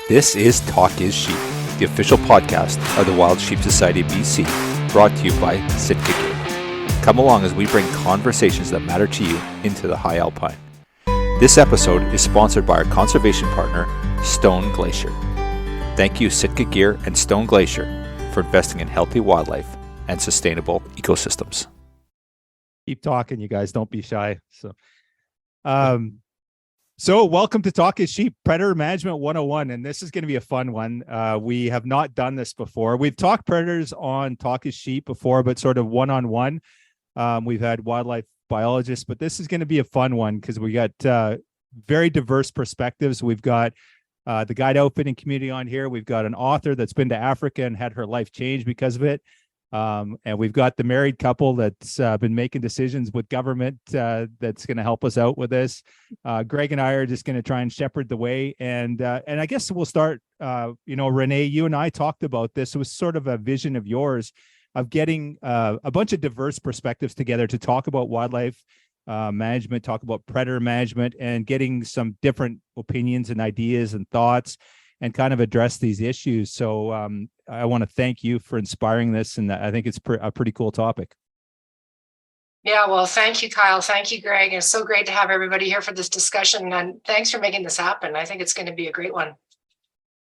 This is Talk is Sheep, the official podcast of the Wild Sheep Society of BC, brought to you by Sitka Gear. Come along as we bring conversations that matter to you into the high alpine. This episode is sponsored by our conservation partner, Stone Glacier. Thank you, Sitka Gear and Stone Glacier, for investing in healthy wildlife and sustainable ecosystems. Keep talking, you guys. Don't be shy. So welcome to Talk is Sheep, Predator Management 101, and this is going to be a fun one. We have not done this before. We've talked predators on Talk is Sheep before, but sort of one-on-one. We've had wildlife biologists, but this is going to be a fun one because we got very diverse perspectives. We've got the guide outfitting community on here. We've got an author that's been to Africa and had her life changed because of it. And we've got the married couple that's been making decisions with government that's going to help us out with this. Greg and I are just going to try and shepherd the way. And I guess we'll start, Renee, you and I talked about this. It was sort of a vision of yours of getting a bunch of diverse perspectives together to talk about wildlife management, talk about predator management, and getting some different opinions and ideas and thoughts and kind of address these issues. So I want to thank you for inspiring this, and I think it's a pretty cool topic. Yeah, well, thank you, Kyle. Thank you, Greg. It's so great to have everybody here for this discussion, and thanks for making this happen. I think it's going to be a great one.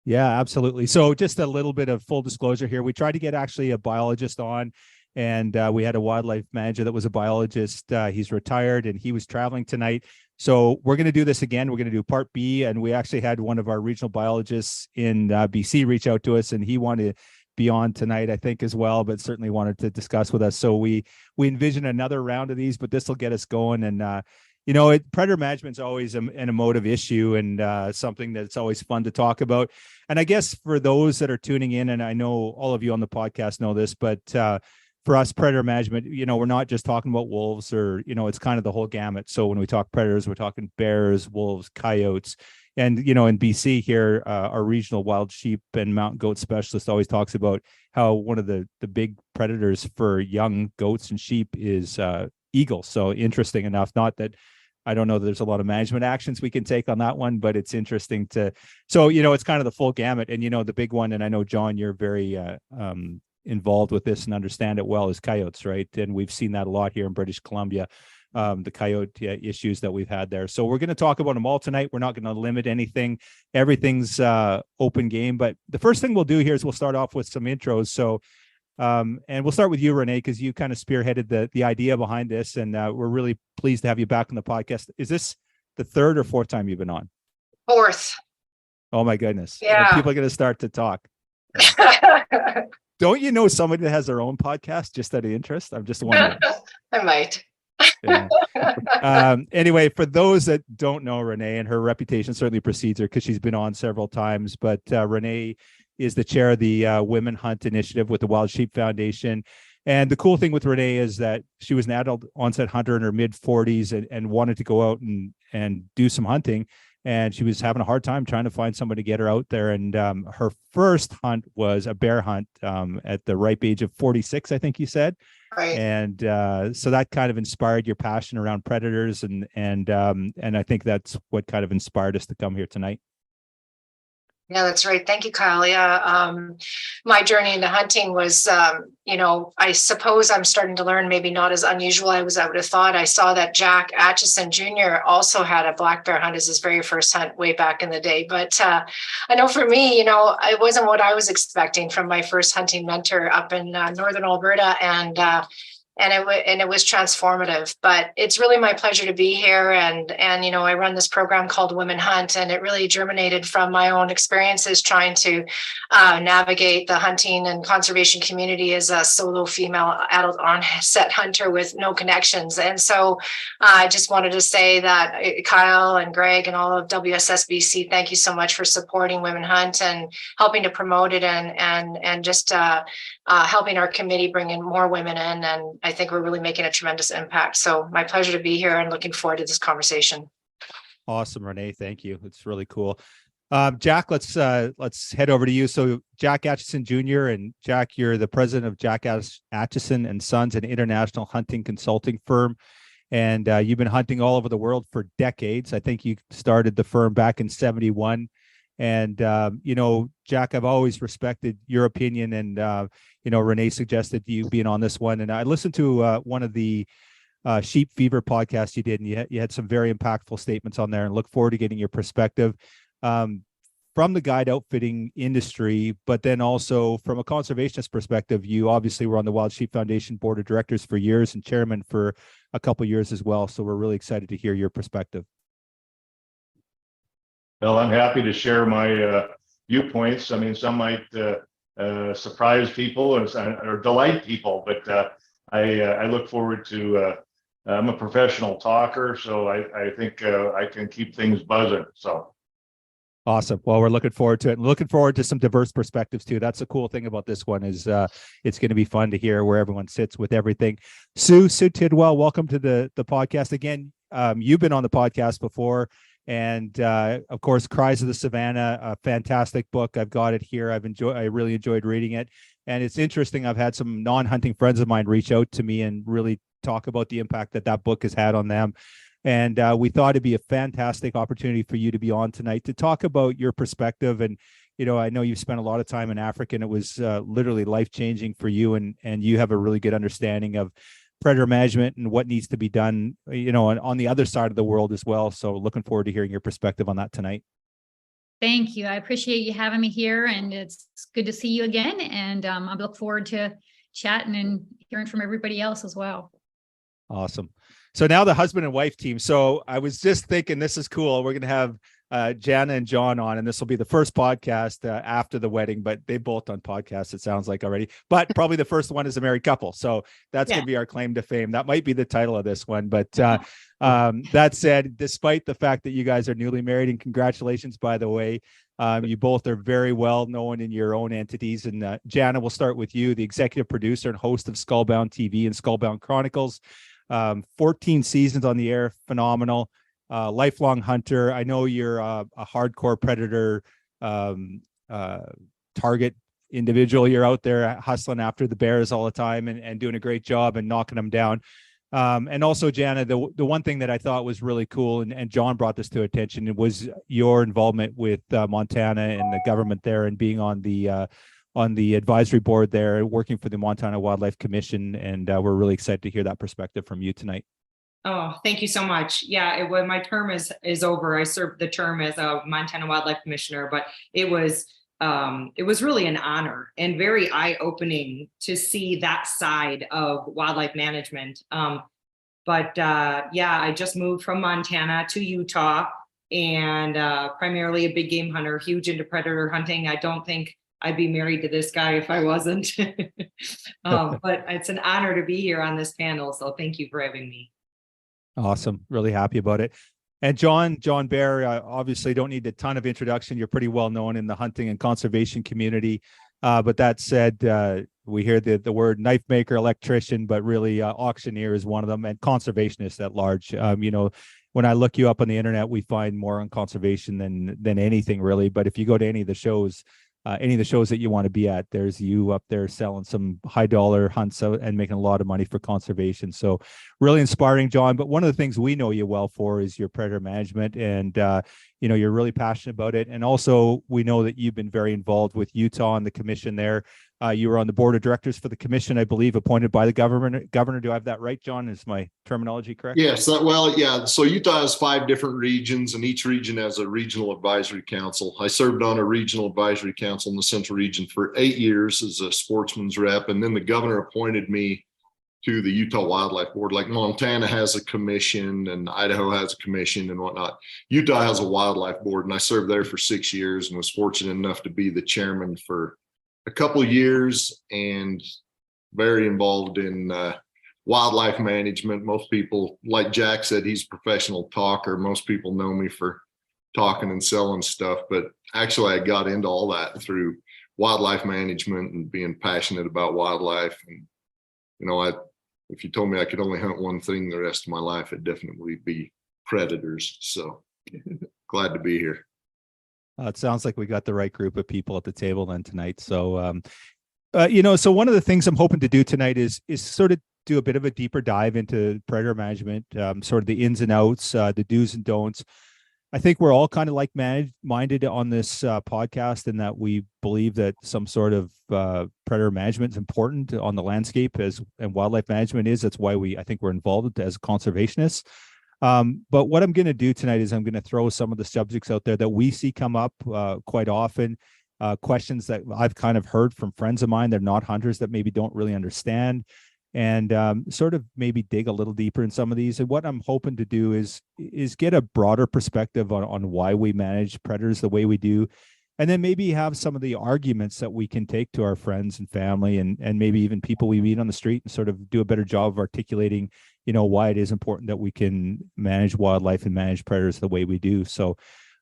Yeah, absolutely. So just a little bit of full disclosure here. We tried to get actually a biologist on, and we had a wildlife manager that was a biologist. He's retired, and he was traveling tonight. So we're going to do this again. We're going to do part B, and we actually had one of our regional biologists in BC reach out to us, and he wanted to be on tonight, I think, as well, but certainly wanted to discuss with us. So we envision another round of these, but this will get us going. And predator management is always an emotive issue and something that's always fun to talk about. And I guess for those that are tuning in, and I know all of you on the podcast know this, but for us, predator management, we're not just talking about wolves or, it's kind of the whole gamut. So when we talk predators, we're talking bears, wolves, coyotes. And, in BC here, our regional wild sheep and mountain goat specialist always talks about how one of the big predators for young goats and sheep is eagles. So interesting enough, not that I don't know that there's a lot of management actions we can take on that one, but it's interesting so, it's kind of the full gamut. And, the big one, and I know, John, you're very involved with this and understand it well, is coyotes, right? And we've seen that a lot here in British Columbia, the coyote issues that we've had there. So we're going to talk about them all tonight. We're not going to limit anything. Everything's open game. But the first thing we'll do here is we'll start off with some intros. So, and we'll start with you, Renee, because you kind of spearheaded the idea behind this, and we're really pleased to have you back on the podcast. Is this the third or fourth time you've been on? Fourth. Oh my goodness! Yeah. People are going to start to talk. Don't you know somebody that has their own podcast just out of interest? I'm just wondering. I might. Yeah. Anyway, for those that don't know Renee, and her reputation certainly precedes her because she's been on several times, but Renee is the chair of the Women Hunt Initiative with the Wild Sheep Foundation. And the cool thing with Renee is that she was an adult onset hunter in her mid 40s and wanted to go out and do some hunting. And she was having a hard time trying to find somebody to get her out there. And her first hunt was a bear hunt at the ripe age of 46, I think you said. Right. And so that kind of inspired your passion around predators. And I think that's what kind of inspired us to come here tonight. Yeah, that's right. Thank you, Kyle. Yeah, my journey into hunting was, I suppose I'm starting to learn, maybe not as unusual as I would have thought. I saw that Jack Atcheson Jr. also had a black bear hunt as his very first hunt way back in the day. But I know for me, it wasn't what I was expecting from my first hunting mentor up in northern Alberta, and it was transformative. But it's really my pleasure to be here. And I run this program called Women Hunt, and it really germinated from my own experiences trying to navigate the hunting and conservation community as a solo female adult onset hunter with no connections. And so I just wanted to say that Kyle and Greg and all of WSSBC, thank you so much for supporting Women Hunt and helping to promote it and just helping our committee bring in more women in. And I think we're really making a tremendous impact. So my pleasure to be here and looking forward to this conversation. Awesome, Renee. Thank you. It's really cool. Jack, let's head over to you. So Jack Atcheson Jr. and Jack, you're the president of Jack Atcheson and Sons, an international hunting consulting firm. And you've been hunting all over the world for decades. I think you started the firm back in 71. And, Jack, I've always respected your opinion. And, Renee suggested you being on this one. And I listened to one of the Sheep Fever podcasts you did, and you had some very impactful statements on there, and look forward to getting your perspective from the guide outfitting industry, but then also from a conservationist perspective. You obviously were on the Wild Sheep Foundation board of directors for years and chairman for a couple of years as well. So we're really excited to hear your perspective. Well, I'm happy to share my viewpoints. I mean, some might surprise people or delight people, but I look forward to. I'm a professional talker, so I think I can keep things buzzing. So. Awesome. Well, we're looking forward to it, and looking forward to some diverse perspectives too. That's the cool thing about this one is it's going to be fun to hear where everyone sits with everything. Sue Tidwell, welcome to the podcast again. You've been on the podcast before, and of course, Cries of the Savannah, a fantastic book. I've got it here. I really enjoyed reading it, and it's interesting. I've had some non-hunting friends of mine reach out to me and really talk about the impact that book has had on them. And we thought it'd be a fantastic opportunity for you to be on tonight to talk about your perspective. And, I know you've spent a lot of time in Africa, and it was literally life-changing for you. And you have a really good understanding of predator management and what needs to be done, on the other side of the world as well. So looking forward to hearing your perspective on that tonight. Thank you. I appreciate you having me here, and it's good to see you again. And I look forward to chatting and hearing from everybody else as well. Awesome. So now the husband and wife team. So I was just thinking, this is cool. We're going to have Jana and John on, and this will be the first podcast after the wedding, but they both done podcasts, it sounds like already, but probably the first one is a married couple. So that's going to be our claim to fame. That might be the title of this one. But that said, despite the fact that you guys are newly married, and congratulations, by the way, you both are very well known in your own entities. And Jana, we'll start with you, the executive producer and host of Skullbound TV and Skullbound Chronicles. 14 seasons on the air, phenomenal. Lifelong hunter. I know you're a hardcore predator target individual. You're out there hustling after the bears all the time and doing a great job and knocking them down. And also, Jana, the one thing that I thought was really cool, and John brought this to attention, was your involvement with Montana and the government there, and being on the advisory board there, working for the Montana Wildlife Commission. And we're really excited to hear that perspective from you tonight. Oh, thank you so much. Yeah, my term is over. I served the term as a Montana Wildlife Commissioner, but it was really an honor and very eye-opening to see that side of wildlife management. I just moved from Montana to Utah, and primarily a big game hunter, huge into predator hunting. I don't think I'd be married to this guy if I wasn't. But it's an honor to be here on this panel. So thank you for having me. Awesome. Really happy about it. And John Bair, obviously don't need a ton of introduction. You're pretty well known in the hunting and conservation community. But that said, we hear the word knife maker, electrician, but really auctioneer is one of them, and conservationist at large. When I look you up on the internet, we find more on conservation than anything really. But if you go to any of the shows that you want to be at, there's you up there selling some high dollar hunts out and making a lot of money for conservation. So really inspiring, John. But one of the things we know you well for is your predator management, and you're really passionate about it. And also we know that you've been very involved with Utah and the commission there. You were on the board of directors for the commission, I believe, appointed by the governor. Do I have that right, John? Is my terminology correct? Yes. Yeah. So Utah has 5 different regions, and each region has a regional advisory council. I served on a regional advisory council in the Central region for 8 years as a sportsman's rep. And then the governor appointed me to the Utah Wildlife Board. Like Montana has a commission and Idaho has a commission and whatnot. Utah has a wildlife board, and I served there for 6 years and was fortunate enough to be the chairman for a couple of years, and very involved in wildlife management. Most people, like Jack said, he's a professional talker. Most people know me for talking and selling stuff, but actually I got into all that through wildlife management and being passionate about wildlife. And if you told me I could only hunt one thing the rest of my life, it'd definitely be predators. So glad to be here. It sounds like we got the right group of people at the table then tonight. So, so one of the things I'm hoping to do tonight is sort of do a bit of a deeper dive into predator management, sort of the ins and outs, the do's and don'ts. I think we're all kind of like-minded on this podcast, in that we believe that some sort of predator management is important on the landscape, and wildlife management is. That's why I think we're involved as conservationists. But what I'm going to do tonight is I'm going to throw some of the subjects out there that we see come up quite often, questions that I've kind of heard from friends of mine. They're not hunters, that maybe don't really understand, and sort of maybe dig a little deeper in some of these. And what I'm hoping to do is get a broader perspective on why we manage predators the way we do, and then maybe have some of the arguments that we can take to our friends and family, and maybe even people we meet on the street, and sort of do a better job of articulating, why it is important that we can manage wildlife and manage predators the way we do. So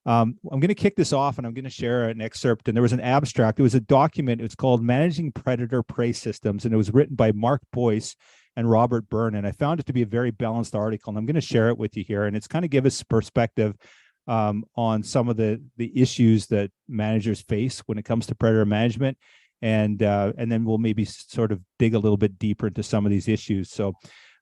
I'm going to kick this off, and I'm going to share an excerpt. And there was an abstract. It was a document. It's called Managing Predator Prey Systems, and it was written by Mark Boyce and Robert Byrne. And I found it to be a very balanced article, and I'm going to share it with you here. And it's kind of give us perspective on some of the issues that managers face when it comes to predator management, and then we'll maybe sort of dig a little bit deeper into some of these issues. So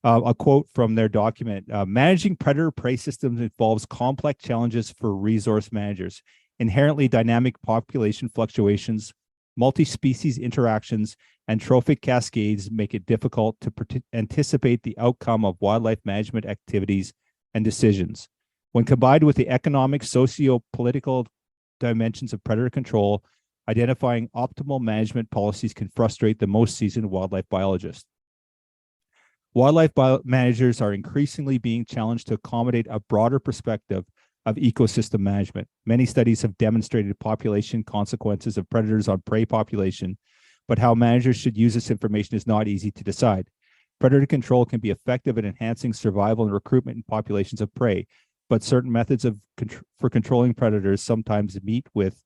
a quote from their document: managing predator prey systems involves complex challenges for resource managers. Inherently dynamic population fluctuations, multi-species interactions, and trophic cascades make it difficult to anticipate the outcome of wildlife management activities and decisions. When combined with the economic, socio-political dimensions of predator control, identifying optimal management policies can frustrate the most seasoned wildlife biologists. Wildlife managers are increasingly being challenged to accommodate a broader perspective of ecosystem management. Many studies have demonstrated population consequences of predators on prey population, but how managers should use this information is not easy to decide. Predator control can be effective in enhancing survival and recruitment in populations of prey, but certain methods for controlling predators sometimes meet with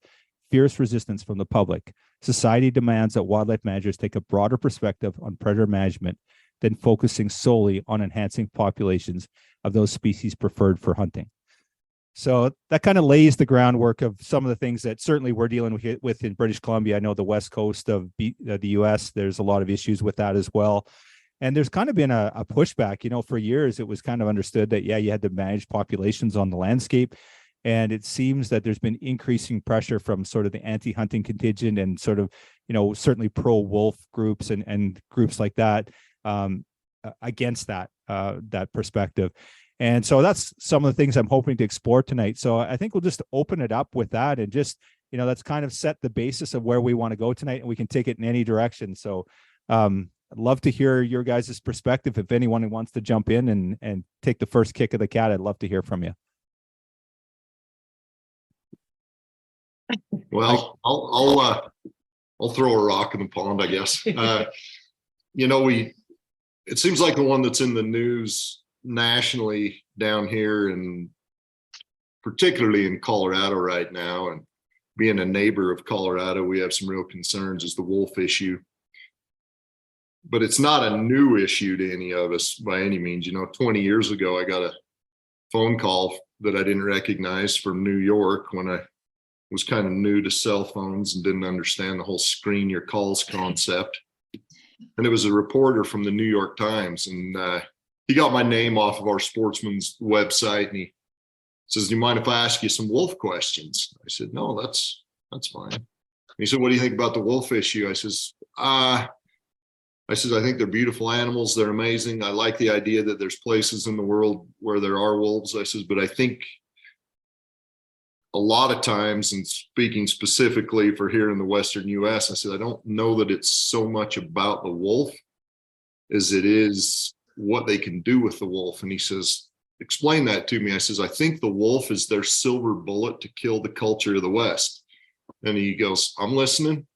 fierce resistance from the public. Society demands that wildlife managers take a broader perspective on predator management than focusing solely on enhancing populations of those species preferred for hunting. So that kind of lays the groundwork of some of the things that certainly we're dealing with in British Columbia. I know the west coast of the US, there's a lot of issues with that as well. And there's kind of been a pushback. For years, it was kind of understood that, you had to manage populations on the landscape. And it seems that there's been increasing pressure from sort of the anti-hunting contingent and sort of, certainly pro-wolf groups and groups like that against that perspective. And so that's some of the things I'm hoping to explore tonight. So I think we'll just open it up with that, and just, that's kind of set the basis of where we want to go tonight, and we can take it in any direction. So I'd love to hear your guys' perspective. If anyone wants to jump in and take the first kick of the cat, I'd love to hear from you. Well, I'll throw a rock in the pond, I guess. It seems like the one that's in the news nationally down here, and particularly in Colorado right now, and being a neighbor of Colorado, we have some real concerns, is the wolf issue. But it's not a new issue to any of us by any means. 20 years ago, I got a phone call that I didn't recognize from New York when I was kind of new to cell phones and didn't understand the whole screen your calls concept. And it was a reporter from the New York Times, and he got my name off of our Sportsman's website, and he says, "Do you mind if I ask you some wolf questions?" I said, "No, that's fine." And he said, "What do you think about the wolf issue?" I says, I think they're beautiful animals. They're amazing. I like the idea that there's places in the world where there are wolves. I says, but I think a lot of times, and speaking specifically for here in the Western US, I said, I don't know that it's so much about the wolf as it is what they can do with the wolf. And he says, "Explain that to me." I says, "I think the wolf is their silver bullet to kill the culture of the West." And he goes, "I'm listening."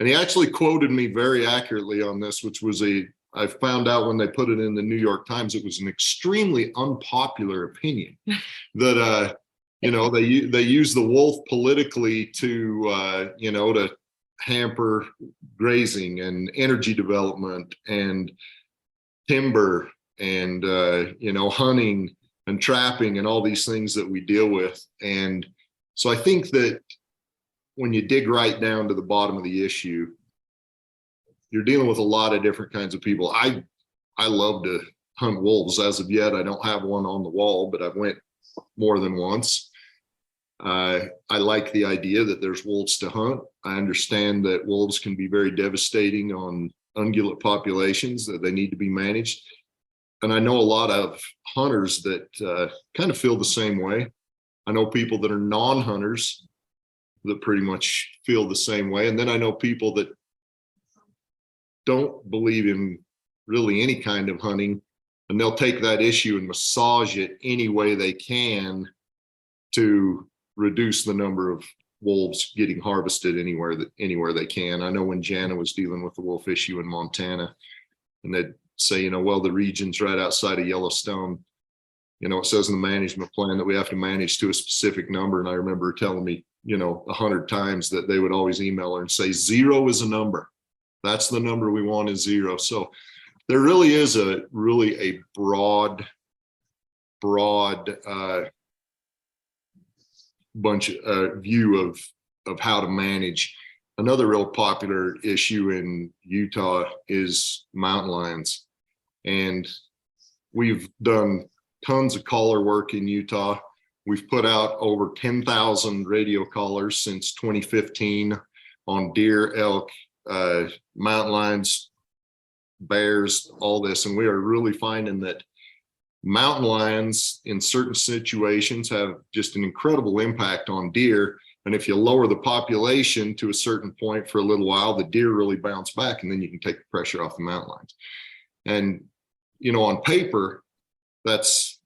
And he actually quoted me very accurately on this, which was I found out when they put it in the New York Times, it was an extremely unpopular opinion that, they use the wolf politically to, to hamper grazing and energy development and timber and, hunting and trapping and all these things that we deal with. And so I think that when you dig right down to the bottom of the issue, you're dealing with a lot of different kinds of people. I love to hunt wolves. As of yet, I don't have one on the wall, but I went more than once. I like the idea that there's wolves to hunt. I understand that wolves can be very devastating on ungulate populations, that they need to be managed. And I know a lot of hunters that kind of feel the same way. I know people that are non-hunters that pretty much feel the same way. And then I know people that don't believe in really any kind of hunting, and they'll take that issue and massage it any way they can to reduce the number of wolves getting harvested anywhere they can. I know when Jana was dealing with the wolf issue in Montana, and they'd say, well, the region's right outside of Yellowstone. It says in the management plan that we have to manage to a specific number. And I remember her telling me, 100 times that they would always email her and say 0 is a number. That's the number we want is 0. So there really is a broad view of how to manage. Another real popular issue in Utah is mountain lions. And we've done tons of collar work in Utah. We've put out over 10,000 radio collars since 2015 on deer, elk, mountain lions, bears, all this. And we are really finding that mountain lions in certain situations have just an incredible impact on deer. And if you lower the population to a certain point for a little while, the deer really bounce back, and then you can take the pressure off the mountain lions. And, on paper, that's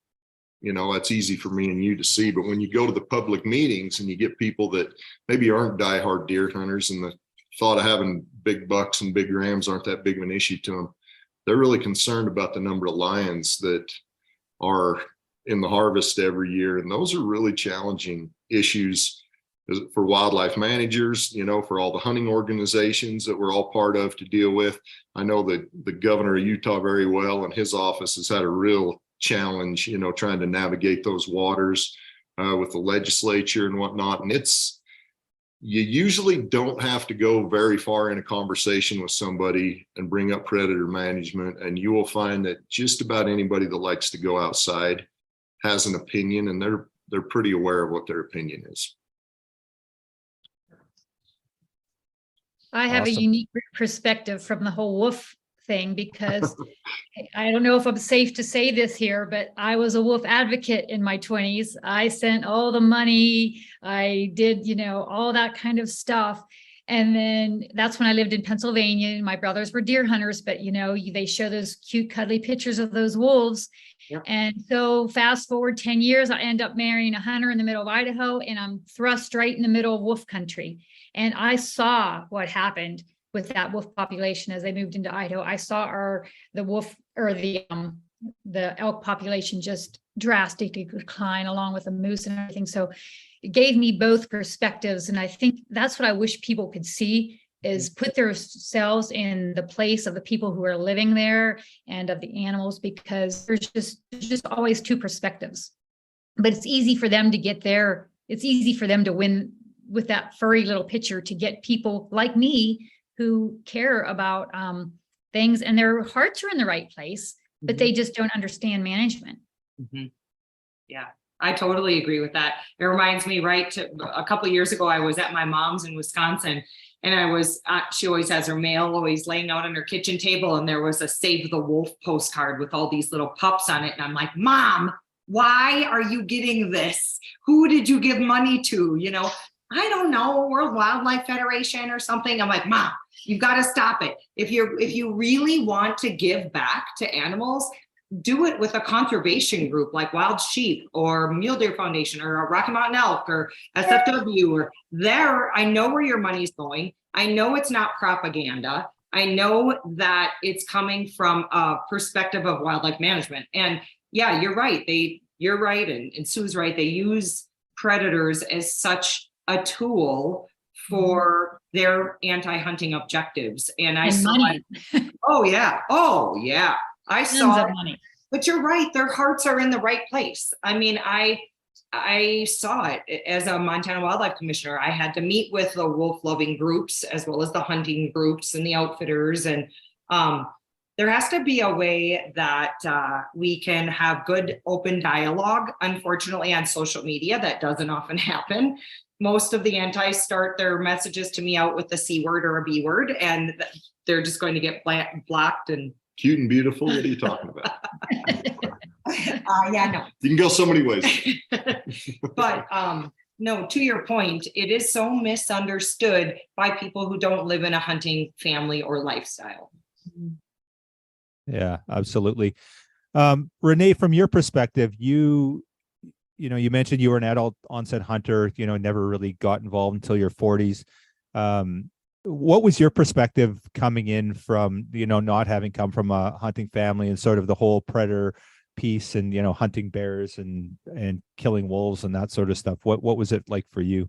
easy for me and you to see. But when you go to the public meetings and you get people that maybe aren't diehard deer hunters, and the thought of having big bucks and big rams aren't that big of an issue to them, they're really concerned about the number of lions that are in the harvest every year. And those are really challenging issues for wildlife managers, for all the hunting organizations that we're all part of to deal with. I know that the governor of Utah very well, and his office has had a real challenge, trying to navigate those waters with the legislature and whatnot. And you usually don't have to go very far in a conversation with somebody and bring up predator management, and you will find that just about anybody that likes to go outside has an opinion, and they're pretty aware of what their opinion is. I have Awesome. a unique perspective from the whole wolf thing, because I don't know if I'm safe to say this here, but I was a wolf advocate in my 20s. I sent all the money. I did, all that kind of stuff. And then that's when I lived in Pennsylvania, and my brothers were deer hunters, but they show those cute, cuddly pictures of those wolves. Yep. And so fast forward 10 years, I end up marrying a hunter in the middle of Idaho, and I'm thrust right in the middle of wolf country. And I saw what happened with that wolf population as they moved into Idaho. I saw the wolf or the elk population just drastically decline, along with the moose and everything. So it gave me both perspectives. And I think that's what I wish people could see, is put themselves in the place of the people who are living there and of the animals, because there's just always two perspectives. But it's easy for them to get there. It's easy for them to win with that furry little picture, to get people like me who care about things, and their hearts are in the right place, but they just don't understand management. Mm-hmm. Yeah, I totally agree with that. It reminds me, a couple of years ago, I was at my mom's in Wisconsin, and she always has her mail always laying out on her kitchen table, and there was a Save the Wolf postcard with all these little pups on it. And I'm like, Mom, why are you getting this? Who did you give money to? I don't know, World Wildlife Federation or something. I'm like, Mom, you've got to stop it. If you really want to give back to animals, do it with a conservation group like Wild Sheep or Mule Deer Foundation or Rocky Mountain Elk or SFW. Or I know where your money's going. I know it's not propaganda. I know that it's coming from a perspective of wildlife management. And yeah, you're right. You're right. And Sue's right. They use predators as such a tool for their anti-hunting objectives. And I saw money. Oh yeah. I saw it. Money. But you're right, their hearts are in the right place. I mean, I saw it as a Montana Wildlife Commissioner. I had to meet with the wolf loving groups as well as the hunting groups and the outfitters. And there has to be a way that we can have good open dialogue. Unfortunately, on social media, that doesn't often happen. Most of the antis start their messages to me out with the C word or a B word, and they're just going to get blocked. And cute and beautiful. What are you talking about? yeah, no. You can go so many ways. But no, to your point, it is so misunderstood by people who don't live in a hunting family or lifestyle. Yeah, absolutely. Renee, from your perspective, you mentioned you were an adult onset hunter, never really got involved until your 40s. What was your perspective coming in from, not having come from a hunting family and sort of the whole predator piece and, hunting bears and killing wolves and that sort of stuff? What was it like for you?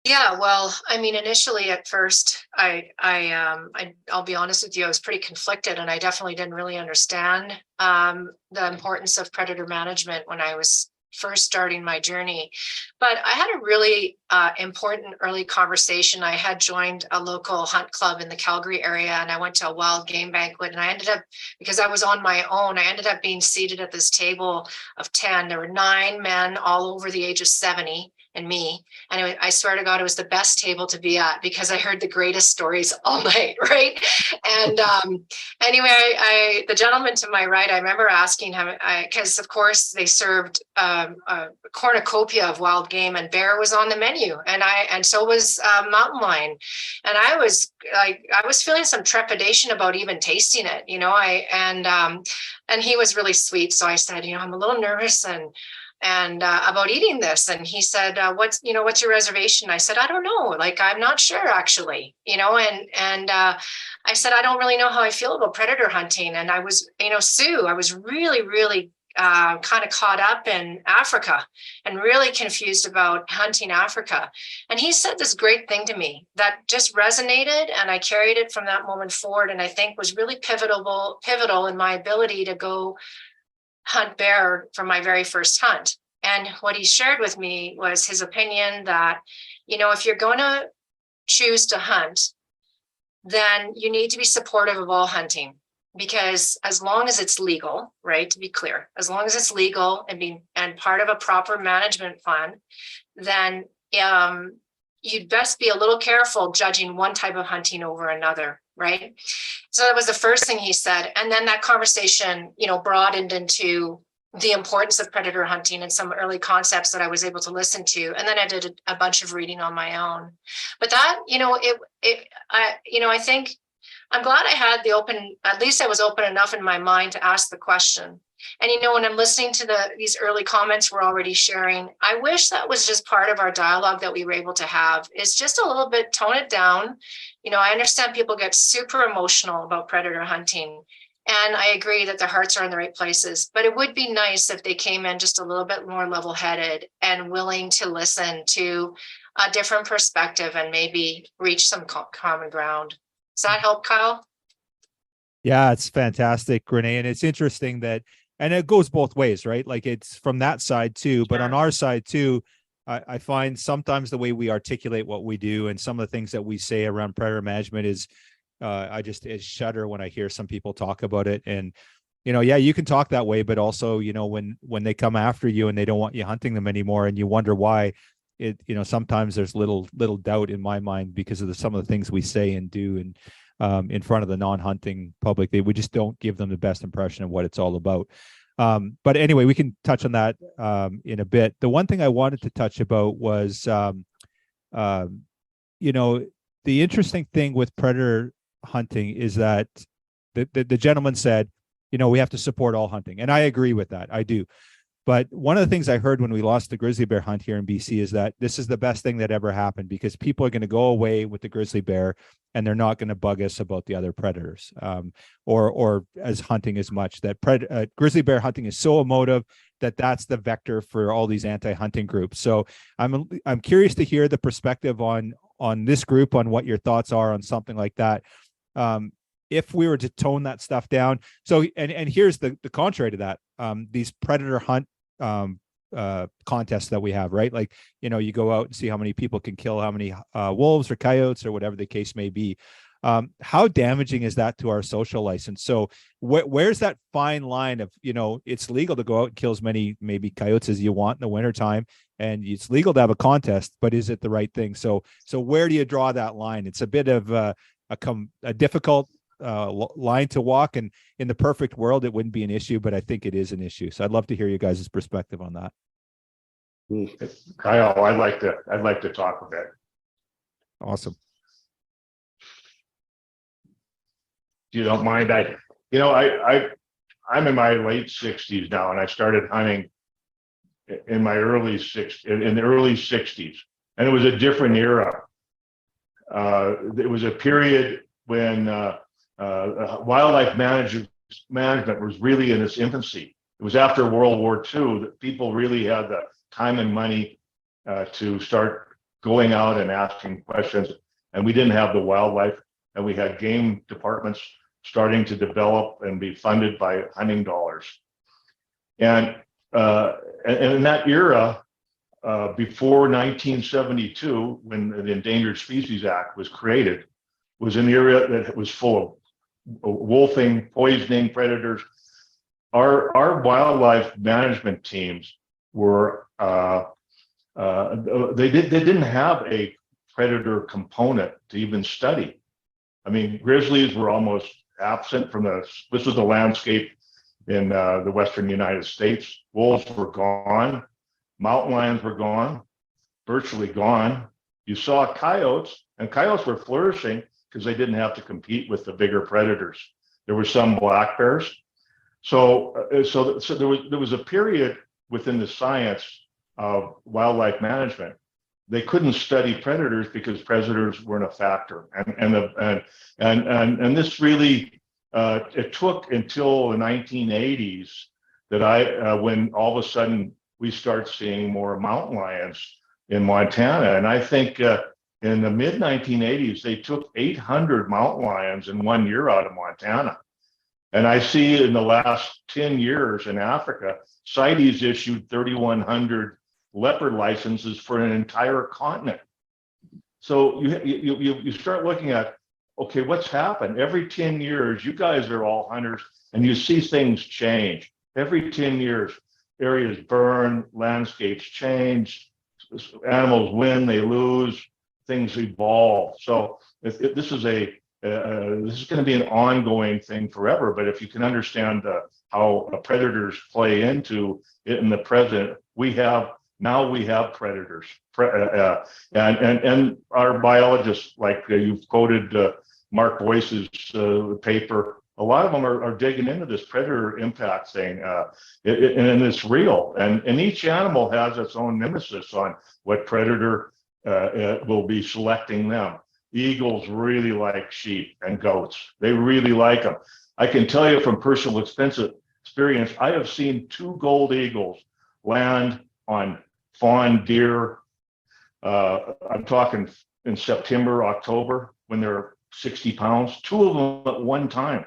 Yeah, well, I mean, initially at first, I'll be honest with you, I was pretty conflicted, and I definitely didn't really understand the importance of predator management when I was first starting my journey. But I had a really important early conversation. I had joined a local hunt club in the Calgary area, and I went to a wild game banquet, and I ended up, because I was on my own, I ended up being seated at this table of 10. There were 9 men all over the age of 70 and me. And I swear to God, it was the best table to be at because I heard the greatest stories all night, right? And anyway, the gentleman to my right, I remember asking him, because of course they served a cornucopia of wild game, and bear was on the menu, and so was mountain lion. And I was feeling some trepidation about even tasting it, and he was really sweet. So I said, I'm a little nervous and about eating this. And he said, what's your reservation? I said, I don't know. I'm not sure actually, and I said, I don't really know how I feel about predator hunting. And I was, Sue, I was really, really kind of caught up in Africa and really confused about hunting Africa. And he said this great thing to me that just resonated, and I carried it from that moment forward. And I think was really pivotal in my ability to go hunt bear for my very first hunt. And what he shared with me was his opinion that, if you're going to choose to hunt, then you need to be supportive of all hunting, because as long as it's legal, right, to be clear, as long as it's legal and part of a proper management plan, then you'd best be a little careful judging one type of hunting over another, right? So that was the first thing he said. And then that conversation, broadened into the importance of predator hunting and some early concepts that I was able to listen to. And then I did a bunch of reading on my own. But that, I think I'm glad I had at least I was open enough in my mind to ask the question. And, when I'm listening to these early comments we're already sharing, I wish that was just part of our dialogue that we were able to have, is just a little bit, tone it down. I understand people get super emotional about predator hunting, and I agree that their hearts are in the right places, but it would be nice if they came in just a little bit more level-headed and willing to listen to a different perspective and maybe reach some common ground. Does that help, Kyle? Yeah, it's fantastic, Renee. And it's interesting that, and it goes both ways, right? It's from that side too, but on our side too, I find sometimes the way we articulate what we do and some of the things that we say around predator management is, I shudder when I hear some people talk about it. And, yeah, you can talk that way, but also, when they come after you and they don't want you hunting them anymore and you wonder why, sometimes there's little doubt in my mind because of some of the things we say and do. And in front of the non-hunting public, we just don't give them the best impression of what it's all about. But anyway, we can touch on that in a bit. The one thing I wanted to touch about was, the interesting thing with predator hunting is that the gentleman said, we have to support all hunting. And I agree with that. I do. But one of the things I heard when we lost the grizzly bear hunt here in BC is that this is the best thing that ever happened, because people are going to go away with the grizzly bear and they're not going to bug us about the other predators or as hunting as much. That grizzly bear hunting is so emotive that's the vector for all these anti-hunting groups. So I'm curious to hear the perspective on this group, on what your thoughts are on something like that. If we were to tone that stuff down. So, and here's the contrary to that. These predator hunt contests that we have, right? You go out and see how many people can kill how many wolves or coyotes or whatever the case may be. How damaging is that to our social license? So where's that fine line of, it's legal to go out and kill as many maybe coyotes as you want in the wintertime, and it's legal to have a contest, but is it the right thing? So where do you draw that line? It's a bit of a difficult line to walk, and in the perfect world it wouldn't be an issue, but I think it is an issue. So I'd love to hear you guys' perspective on that. Kyle, I'd like to talk a bit. Awesome. If you don't mind, I'm in my late 60s now, and I started hunting in my early 60s, and it was a different era. It was a period when wildlife management was really in its infancy. It was after World War II that people really had the time and money to start going out and asking questions, and we didn't have the wildlife, and we had game departments starting to develop and be funded by hunting dollars. And in that era, before 1972, when the Endangered Species Act was created, was an area that was full of wolfing, poisoning, predators. Our wildlife management teams were they didn't have a predator component to even study. I mean, grizzlies were almost absent from this was the landscape in the Western United States. Wolves were gone. Mountain lions were gone, virtually gone. You saw coyotes, and coyotes were flourishing because they didn't have to compete with the bigger predators. There were some black bears. So there was a period within the science of wildlife management. They couldn't study predators because predators weren't a factor, and this really it took until the 1980s that when all of a sudden we start seeing more mountain lions in Montana, and I think in the mid 1980s they took 800 mountain lions in 1 year out of Montana, and I see in the last 10 years in Africa, CITES issued 3,100 leopard licenses for an entire continent. So you start looking at, okay, what's happened? Every 10 years, you guys are all hunters, and you see things change. Every 10 years, areas burn, landscapes change, animals win, they lose, things evolve. So this is going to be an ongoing thing forever. But if you can understand how predators play into it in the present, we have predators, and our biologists, like you've quoted Mark Boyce's paper. A lot of them are digging into this predator impact thing, and it's real. And each animal has its own nemesis on what predator will be selecting them. Eagles really like sheep and goats. They really like them. I can tell you from personal experience, I have seen 2 gold eagles land on fawn deer. I'm talking in September, October, when they're 60 pounds. 2 of them at one time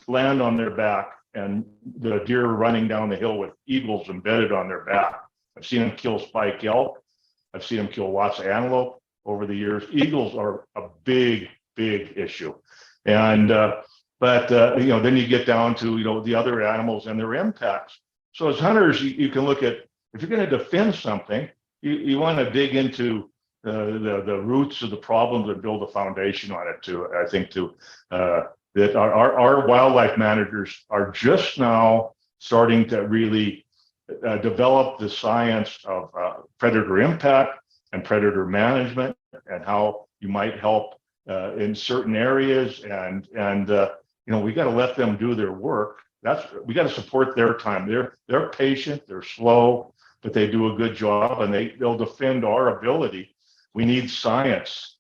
land on their back, and the deer are running down the hill with eagles embedded on their back. I've seen them kill spike elk. I've seen them kill lots of antelope over the years. Eagles are a big issue. And then you get down to the other animals and their impacts. So as hunters, you can look at, if you're going to defend something, you want to dig into the roots of the problems and build a foundation on it too. I think that our wildlife managers are just now starting to really develop the science of predator impact and predator management, and how you might help in certain areas. And we got to let them do their work. We got to support their time. They're patient, they're slow, but they do a good job, and they'll defend our ability. We need science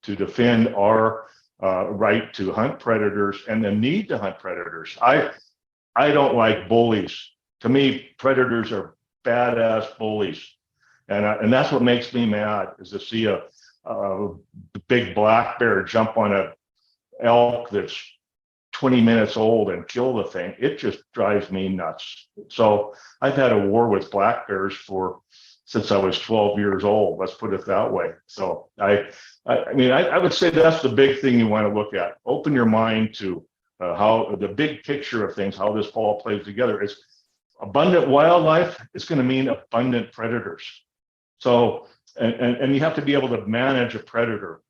to defend our right to hunt predators and the need to hunt predators. I don't like bullies. To me, predators are badass bullies, and that's what makes me mad, is to see a big black bear jump on a elk that's 20 minutes old and kill the thing. It just drives me nuts. So I've had a war with black bears since I was 12 years old. Let's put it that way. So I would say that's the big thing you want to look at. Open your mind to how the big picture of things, how this all plays together. Is abundant wildlife is going to mean abundant predators. So, and you have to be able to manage a predator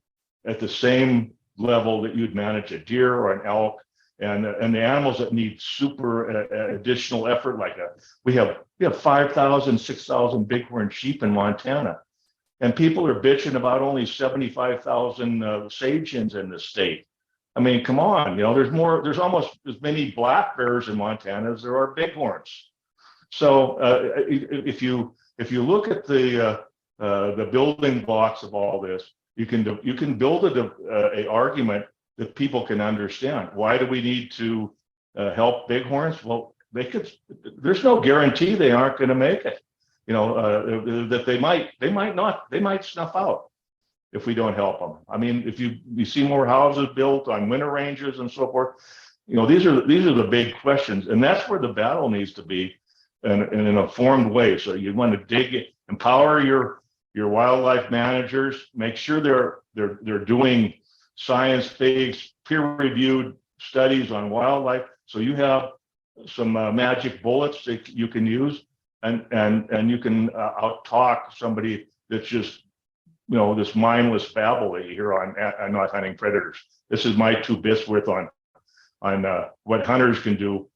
at the same level that you'd manage a deer or an elk, and the animals that need super additional effort, like we have 5,000, 6,000 bighorn sheep in Montana. And people are bitching about only 75,000 sage hens in the state. I mean, come on, there's almost as many black bears in Montana as there are bighorns. So if you look at the building blocks of all this, you can build a argument that people can understand. Why do we need to help bighorns? Well, there's no guarantee they aren't going to make it. That they might snuff out if we don't help them. I mean, if you see more houses built on winter ranges and so forth, these are the big questions, and that's where the battle needs to be in an informed way. So you want to empower your wildlife managers, make sure they're doing science-based, peer-reviewed studies on wildlife, so you have some magic bullets that you can use. And you can out-talk somebody that's just, this mindless babble that you hear on not hunting predators. This is my 2 bits worth on what hunters can do.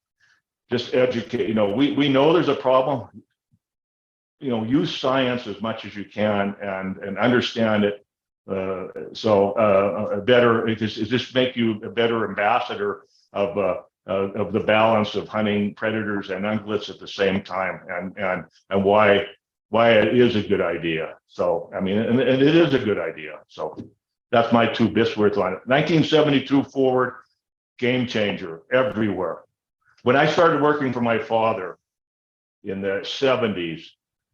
Just educate. We know there's a problem. Use science as much as you can and understand it. It just make you a better ambassador of the balance of hunting predators and ungulates at the same time, and why it is a good idea. So, and it is a good idea. So that's my 2 bits worth on it. 1972 forward, game changer everywhere. When I started working for my father in the 70s,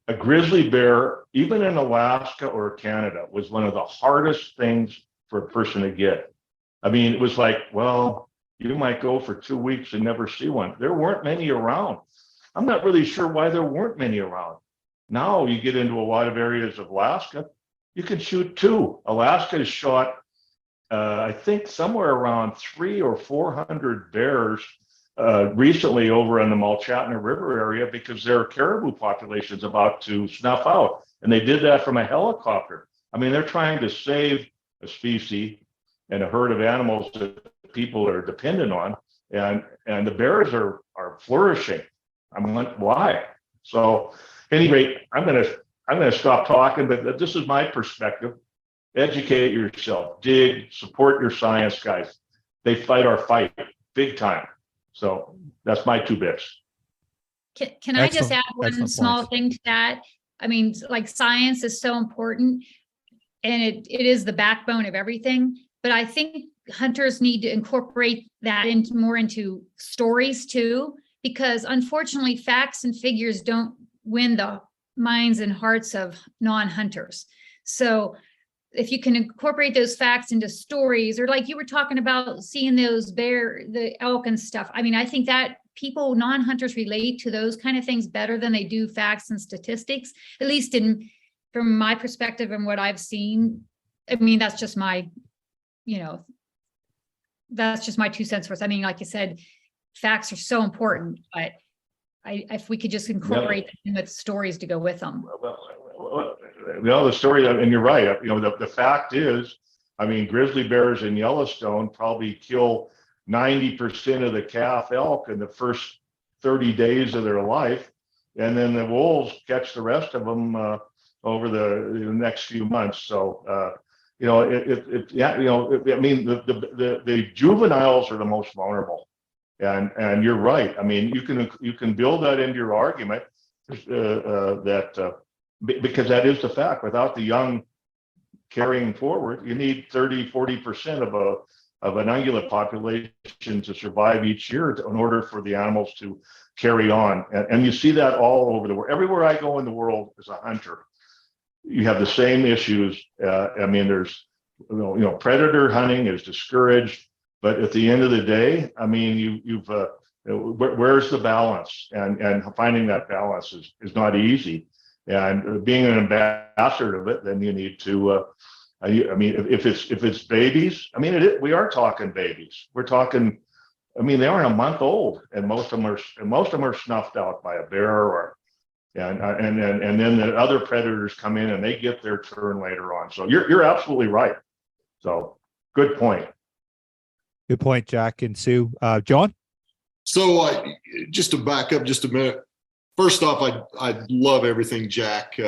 a grizzly bear, even in Alaska or Canada, was one of the hardest things for a person to get. It was like, well, you might go for 2 weeks and never see one. There weren't many around. I'm not really sure why there weren't many around. Now you get into a lot of areas of Alaska, you can shoot 2. Alaska has shot, I think, somewhere around 300 or 400 bears recently over in the Mulchatna River area because their caribou population is about to snuff out. And they did that from a helicopter. They're trying to save a species and a herd of animals that people are dependent on, and the bears are flourishing. Why? So, at any rate, I'm gonna stop talking. But this is my perspective. Educate yourself, dig, support your science guys. They fight our fight big time. So that's my 2 bits. Can I just add one small thing to that? Like science is so important, and it is the backbone of everything. But I think hunters need to incorporate that into stories too, because unfortunately facts and figures don't win the minds and hearts of non-hunters. So if you can incorporate those facts into stories, or like you were talking about seeing the elk and stuff. I think that people, non-hunters, relate to those kind of things better than they do facts and statistics, at least from my perspective and what I've seen. That's just my, that's just my 2 cents worth. Like you said, facts are so important, but if we could just incorporate them with stories to go with them. The story, and you're right. The fact is, grizzly bears in Yellowstone probably kill 90% of the calf elk in the first 30 days of their life, and then the wolves catch the rest of them over the next few months. So, the juveniles are the most vulnerable, and you're right. You can build that into your argument because that is the fact. Without the young carrying forward, you need 30-40% of an ungulate population to survive each year in order for the animals to carry on. And you see that all over the world. Everywhere I go in the world as a hunter, you have the same issues. There's predator hunting is discouraged, but at the end of the day, where's the balance? And finding that balance is not easy. And being an ambassador of it, then you need to I mean, if it's babies, I mean, we are talking babies. We're talking, I mean, they aren't a month old, and most of them are snuffed out by a bear or, and then the other predators come in and they get their turn later on. So you're absolutely right. So good point. Good point, Jack and Sue. John? So just to back up just a minute, first off, I love everything Jack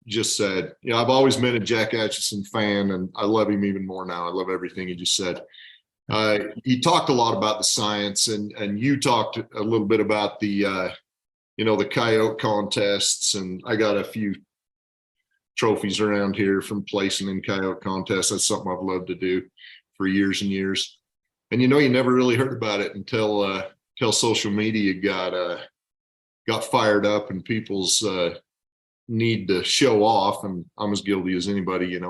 just said. You know, I've always been a Jack Atcheson fan, and I love him even more now. I love everything he just said. He talked a lot about the science, and you talked a little bit about the the coyote contests, and I got a few trophies around here from placing in coyote contests. That's something I've loved to do for years and years. And you never really heard about it until social media got fired up and people's need to show off, and I'm as guilty as anybody,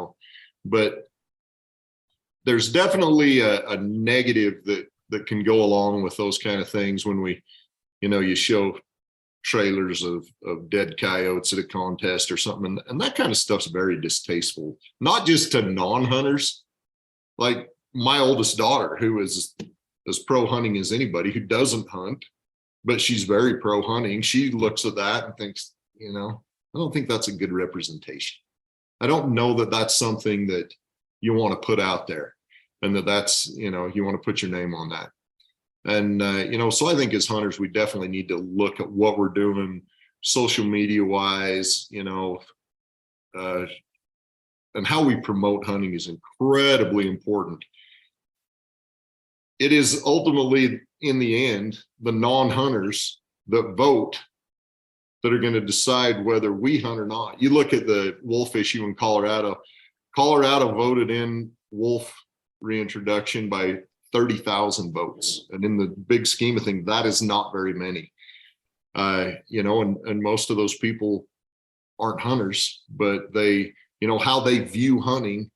but there's definitely a negative that can go along with those kind of things when you show trailers of dead coyotes at a contest or something, and that kind of stuff's very distasteful, not just to non-hunters. Like my oldest daughter, who is as pro hunting as anybody, who doesn't hunt, but she's very pro hunting, she looks at that and thinks, I don't think that's a good representation. I don't know that that's something that you want to put out there, and that's you want to put your name on that. And so I think as hunters, we definitely need to look at what we're doing social media wise, and how we promote hunting is incredibly important. It is ultimately, in the end, the non-hunters that vote that are going to decide whether we hunt or not. You look at the wolf issue in Colorado. Colorado voted in wolf reintroduction by 30,000 votes. And in the big scheme of things, that is not very many. And most of those people aren't hunters, but they, how they view hunting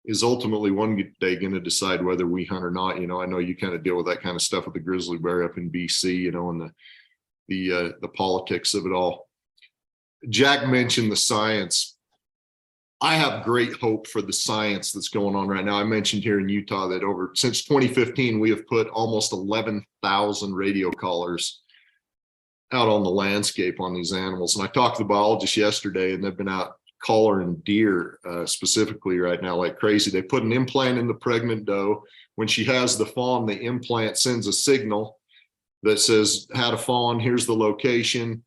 is ultimately one day going to decide whether we hunt or not. I know you kind of deal with that kind of stuff with the grizzly bear up in BC, and the politics of it all. Jack mentioned the science. I have great hope for the science that's going on right now. I mentioned here in Utah that since 2015, we have put almost 11,000 radio collars out on the landscape on these animals. And I talked to the biologists yesterday, and they've been out collaring deer specifically right now like crazy. They put an implant in the pregnant doe. When she has the fawn, the implant sends a signal that says, had a fawn, here's the location.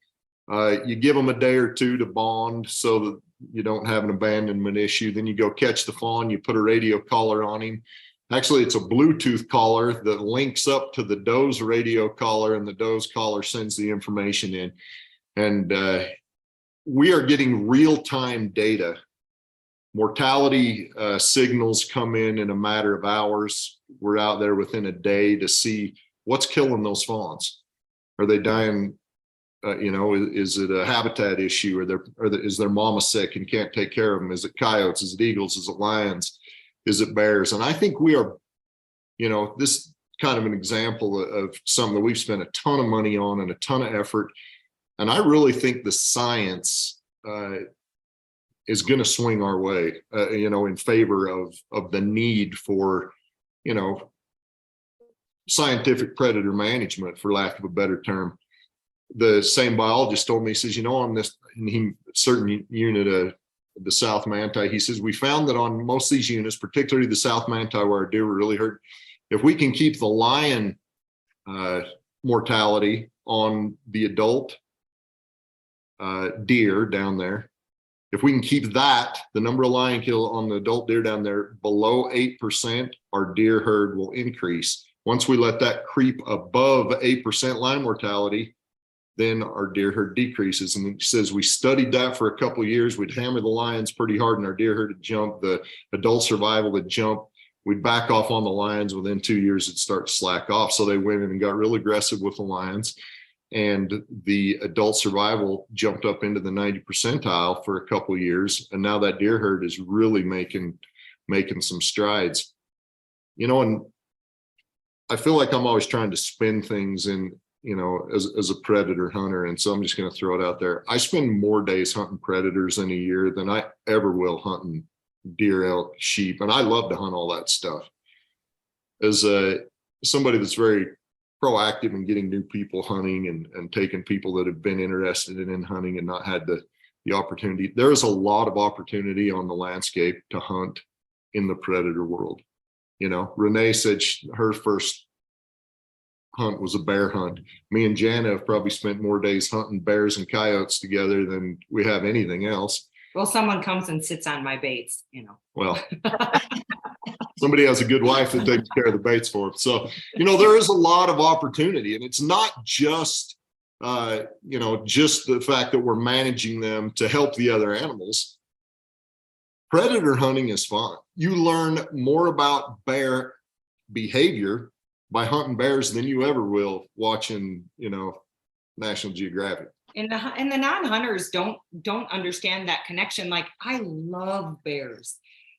You give them a day or two to bond so that you don't have an abandonment issue. Then you go catch the fawn, you put a radio collar on him. Actually, it's a Bluetooth collar that links up to the doe's radio collar, and the doe's collar sends the information in. And we are getting real-time data. Mortality signals come in a matter of hours. We're out there within a day to see what's killing those fawns. Are they dying? Is it a habitat issue, is their mama sick and can't take care of them? Is it coyotes? Is it eagles? Is it lions? Is it bears? And I think we are, this kind of an example of something that we've spent a ton of money on and a ton of effort. And I really think the science is going to swing our way, in favor of the need for, scientific predator management, for lack of a better term. The same biologist told me, he says, on this certain unit of the South Manti, he says, we found that on most of these units, particularly the South Manti where our deer were really hurt, if we can keep the lion mortality on the adult deer down there, if we can keep that, the number of lion kill on the adult deer down there below 8%, our deer herd will increase. Once we let that creep above 8% lion mortality, then our deer herd decreases. And it says we studied that for a couple of years. We'd hammer the lions pretty hard and our deer herd would jump, the adult survival would jump. We'd back off on the lions. Within 2 years, it'd start to slack off. So they went in and got real aggressive with the lions, and the adult survival jumped up into the 90 percentile for a couple of years. And now that deer herd is really making some strides, and I feel like I'm always trying to spin things in, as a predator hunter. And so I'm just going to throw it out there. I spend more days hunting predators in a year than I ever will hunting deer, elk, sheep, and I love to hunt all that stuff. As somebody that's very proactive in getting new people hunting and taking people that have been interested in hunting and not had the opportunity, there is a lot of opportunity on the landscape to hunt in the predator world. You know, Renee said her first hunt was a bear hunt. Me and Jana have probably spent more days hunting bears and coyotes together than we have anything else. Well, someone comes and sits on my baits, you know. Well, somebody has a good wife that takes care of the baits for them. So, you know, there is a lot of opportunity, and it's not just, just the fact that we're managing them to help the other animals. Predator hunting is fun. You learn more about bear behavior by hunting bears than you ever will watching, National Geographic. And the non-hunters don't understand that connection. Like, I love bears.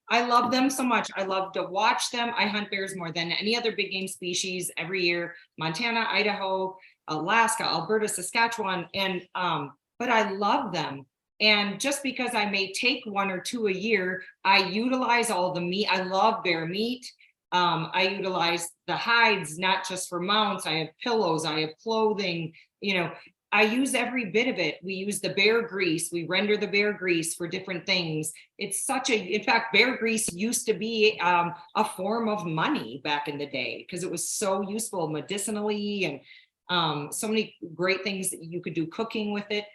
I love them so much. I love to watch them. I hunt bears more than any other big game species every year. Montana, Idaho, Alaska, Alberta, Saskatchewan, and but I love them. And just because I may take 1 or 2 a year, I utilize all the meat. I love bear meat. I utilize the hides, not just for mounts. I have pillows, I have clothing, I use every bit of it. We use the bear grease. We render the bear grease for different things. It's in fact, bear grease used to be a form of money back in the day because it was so useful medicinally and so many great things that you could do cooking with it.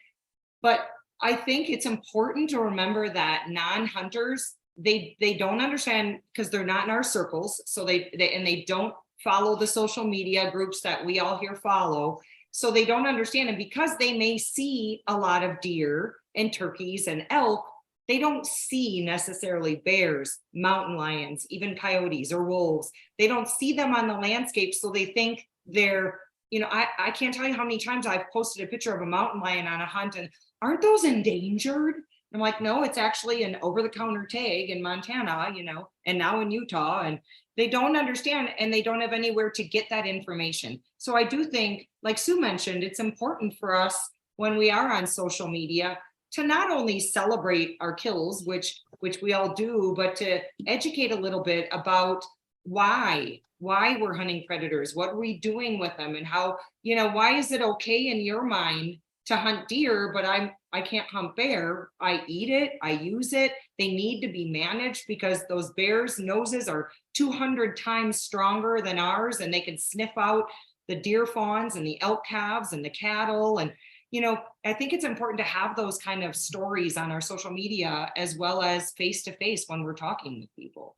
But I think it's important to remember that non-hunters, they don't understand because they're not in our circles. So they don't follow the social media groups that we all here follow. So they don't understand. And because they may see a lot of deer and turkeys and elk, they don't see necessarily bears, mountain lions, even coyotes or wolves. They don't see them on the landscape. So they think they're, I can't tell you how many times I've posted a picture of a mountain lion on a hunt and aren't those endangered? I'm like, no, it's actually an over-the-counter tag in Montana, and now in Utah. And they don't understand, and they don't have anywhere to get that information. So I do think, like Sue mentioned, it's important for us when we are on social media to not only celebrate our kills, which we all do, but to educate a little bit about why we're hunting predators, what are we doing with them, and how, why is it okay in your mind to hunt deer, but I can't hunt bear. I eat it, I use it. They need to be managed because those bears' noses are 200 times stronger than ours, and they can sniff out the deer fawns and the elk calves and the cattle. And, I think it's important to have those kind of stories on our social media as well as face-to-face when we're talking with people.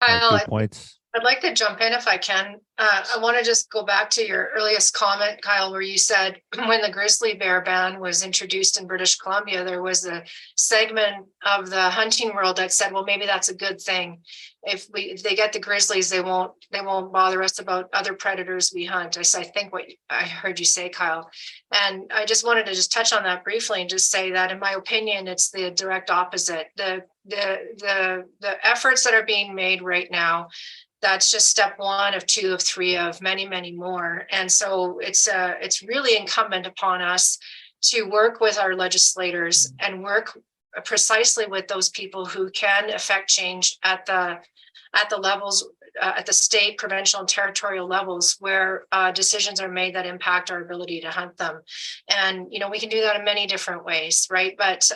Good points. I'd like to jump in if I can. I want to just go back to your earliest comment, Kyle, where you said when the grizzly bear ban was introduced in British Columbia, there was a segment of the hunting world that said, well, maybe that's a good thing. If they get the grizzlies, they won't bother us about other predators we hunt. I think what I heard you say, Kyle. And I just wanted to just touch on that briefly and just say that in my opinion, it's the direct opposite. The efforts that are being made right now, that's just step 1 of 2 of 3 of many, many more. And so it's really incumbent upon us to work with our legislators and work precisely with those people who can affect change at the levels, at the state, provincial, and territorial levels where decisions are made that impact our ability to hunt them. And, we can do that in many different ways, right? But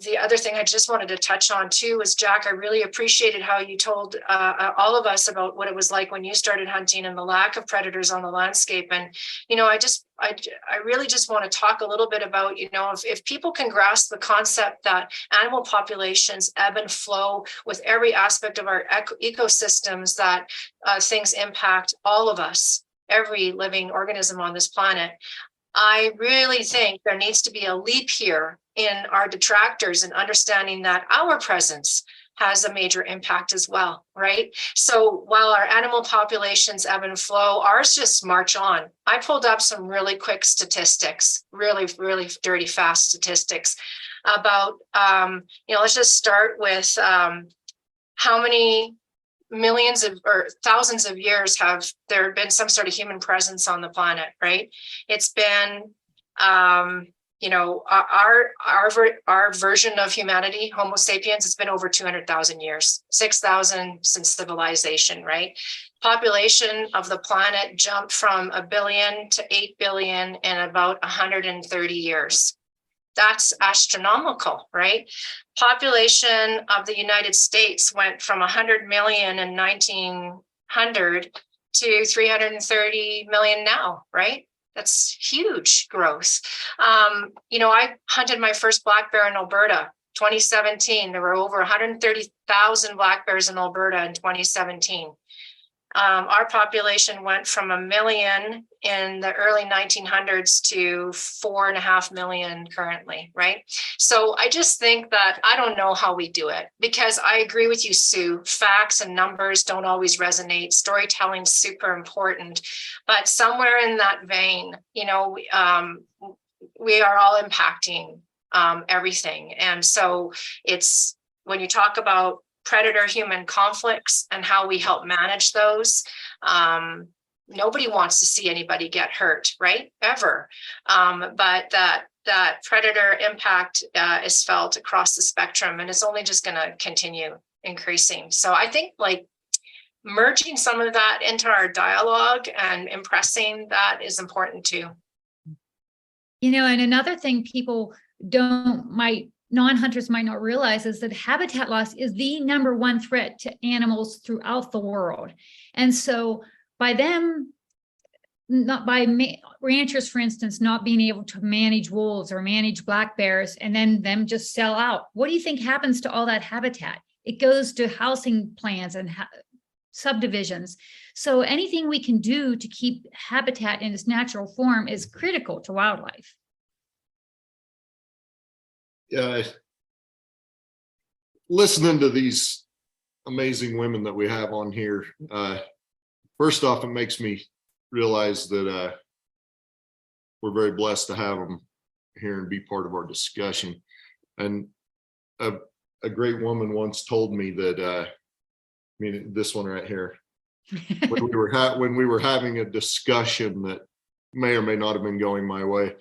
the other thing I just wanted to touch on too was, Jack, I really appreciated how you told all of us about what it was like when you started hunting and the lack of predators on the landscape. And, I really just want to talk a little bit about, if people can grasp the concept that animal populations ebb and flow with every aspect of our ecosystems, that things impact all of us, every living organism on this planet. I really think there needs to be a leap here in our detractors and understanding that our presence has a major impact as well, right? So while our animal populations ebb and flow, ours just march on. I pulled up some really quick statistics, really, really dirty, fast statistics about, let's just start with how many millions of or thousands of years have there been some sort of human presence on the planet, right? It's been our version of humanity, Homo sapiens, it's been over 200,000 years, 6,000 since civilization, right? Population of the planet jumped from 1 billion to 8 billion in about 130 years. That's astronomical, right? Population of the United States went from 100 million in 1900 to 330 million now, right? That's huge growth. I hunted my first black bear in Alberta, 2017. There were over 130,000 black bears in Alberta in 2017. Our population went from 1 million in the early 1900s to 4.5 million currently, right? So I just think that I don't know how we do it, because I agree with you, Sue. Facts and numbers don't always resonate. Storytelling is super important, but somewhere in that vein, we are all impacting everything. And so it's when you talk about predator-human conflicts and how we help manage those. Nobody wants to see anybody get hurt, right? Ever. But that predator impact is felt across the spectrum, and it's only just going to continue increasing. So I think merging some of that into our dialogue and impressing that is important too. And another thing people non-hunters might not realize is that habitat loss is the number one threat to animals throughout the world. And so ranchers, for instance, not being able to manage wolves or manage black bears and then them just sell out, what do you think happens to all that habitat? It goes to housing plans and subdivisions. So anything we can do to keep habitat in its natural form is critical to wildlife. Listening to these amazing women that we have on here, first off, it makes me realize that we're very blessed to have them here and be part of our discussion. And a great woman once told me that, this one right here, when we were having a discussion that may or may not have been going my way,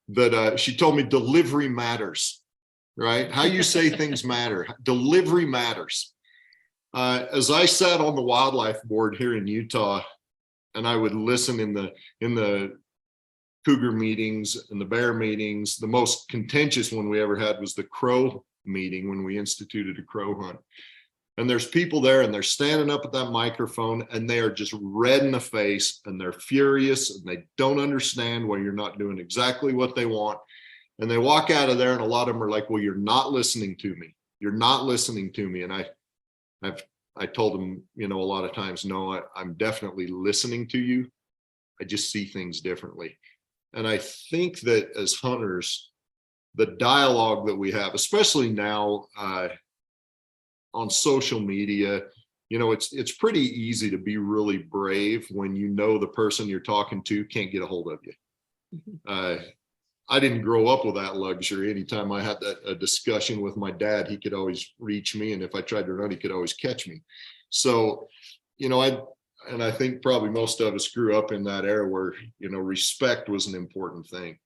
that she told me delivery matters. Right? How you say things matter. Delivery matters. As I sat on the wildlife board here in Utah, and I would listen in the cougar meetings and the bear meetings, the most contentious one we ever had was the crow meeting when we instituted a crow hunt. And there's people there and they're standing up at that microphone and they are just red in the face and they're furious and they don't understand why you're not doing exactly what they want. And they walk out of there and a lot of them are like, well, you're not listening to me. You're not listening to me. And I told them, a lot of times, no, I'm definitely listening to you. I just see things differently. And I think that as hunters, the dialogue that we have, especially now on social media, it's pretty easy to be really brave when the person you're talking to can't get a hold of you. I didn't grow up with that luxury. Anytime I had a discussion with my dad, he could always reach me. And if I tried to run, he could always catch me. So, I think probably most of us grew up in that era where, respect was an important thing.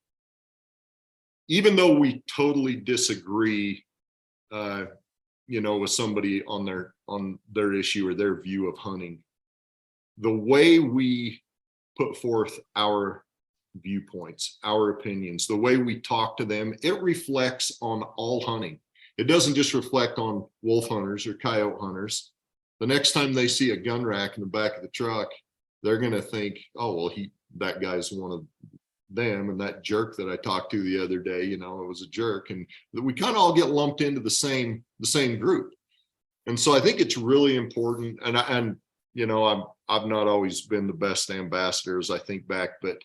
Even though we totally disagree, with somebody on their issue or their view of hunting, the way we put forth our viewpoints, our opinions, the way we talk to them, it reflects on all hunting. It doesn't just reflect on wolf hunters or coyote hunters. The next time they see a gun rack in the back of the truck, they're going to think, oh, well, that guy's one of them. And that jerk that I talked to the other day, it was a jerk. And we kind of all get lumped into the same group. And so I think it's really important. And I've not always been the best ambassador as I think back, but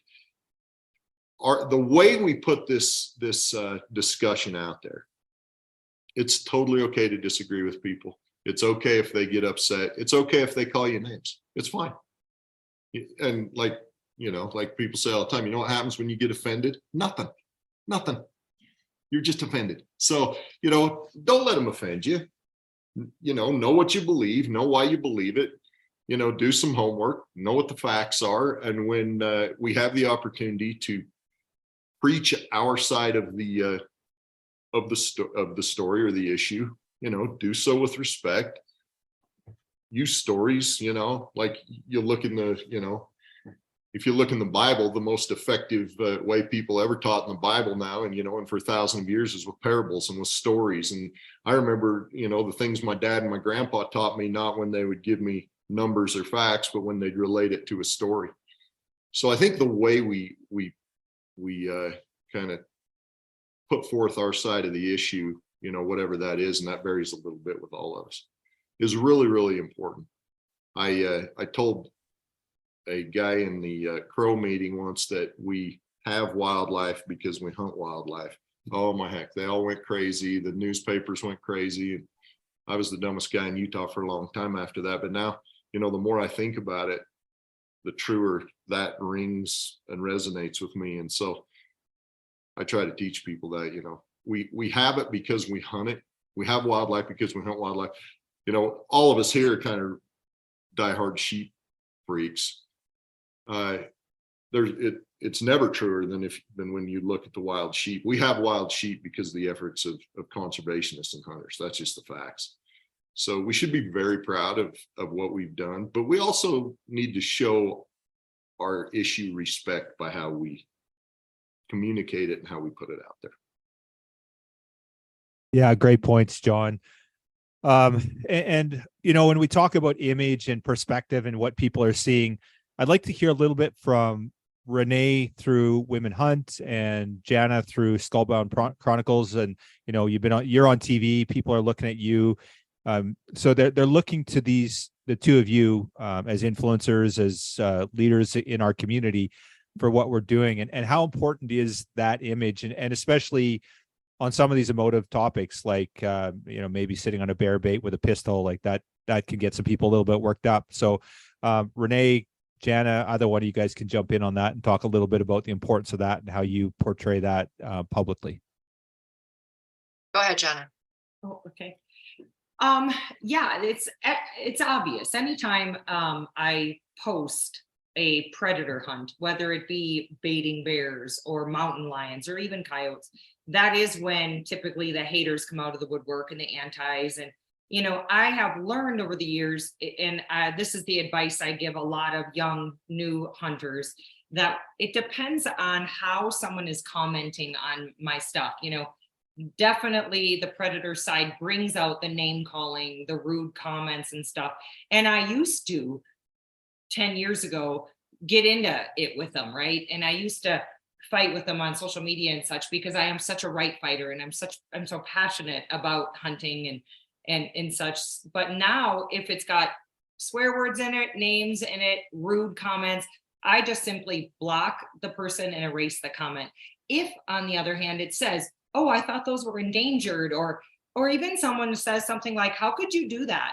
the way we put this discussion out there, it's totally okay to disagree with people. It's okay if they get upset. It's okay if they call you names. It's fine. And like people say all the time, what happens when you get offended? Nothing. You're just offended. So, don't let them offend you. Know what you believe, know why you believe it, do some homework, know what the facts are. And when we have the opportunity to preach our side of the story or the issue, do so with respect. Use stories, like you look in the, if you look in the Bible, the most effective way people ever taught in the Bible now, and for 1,000 years is with parables and with stories. And I remember, the things my dad and my grandpa taught me, not when they would give me numbers or facts, but when they'd relate it to a story. So I think the way we kind of put forth our side of the issue, whatever that is, and that varies a little bit with all of us, is really, really important. I told a guy in the Crow meeting once that we have wildlife because we hunt wildlife. Oh my heck, they all went crazy. The newspapers went crazy. And I was the dumbest guy in Utah for a long time after that. But now, the more I think about it, the truer that rings and resonates with me. And so I try to teach people that, we have it because we hunt it. We have wildlife because we hunt wildlife. All of us here are kind of diehard sheep freaks. It's never truer than when you look at the wild sheep. We have wild sheep because of the efforts of conservationists and hunters. That's just the facts. So we should be very proud of what we've done, but we also need to show our issue respect by how we communicate it and how we put it out there. Yeah, great points, John. And when we talk about image and perspective and what people are seeing, I'd like to hear a little bit from Renée through Women Hunt and Jana through Skullbound Chronicles. And, you're on TV, people are looking at you. So they're looking to the two of you as influencers, as leaders in our community for what we're doing. And how important is that image? And especially on some of these emotive topics, like, maybe sitting on a bear bait with a pistol, like that can get some people a little bit worked up. So Renée, Jana, either one of you guys can jump in on that and talk a little bit about the importance of that and how you portray that publicly. Go ahead, Jana. Oh, okay. Yeah, it's obvious. Anytime I post a predator hunt, whether it be baiting bears or mountain lions or even coyotes, that is when typically the haters come out of the woodwork and the antis. And I have learned over the years, and this is the advice I give a lot of young new hunters, that it depends on how someone is commenting on my stuff. Definitely the predator side brings out the name calling, the rude comments and stuff. And I used to 10 years ago get into it with them, right? And I used to fight with them on social media and such, because I am such a right fighter and I'm so passionate about hunting and such. But now if it's got swear words in it, names in it, rude comments, I just simply block the person and erase the comment. If on the other hand it says, oh, I thought those were endangered, or even someone says something like, how could you do that?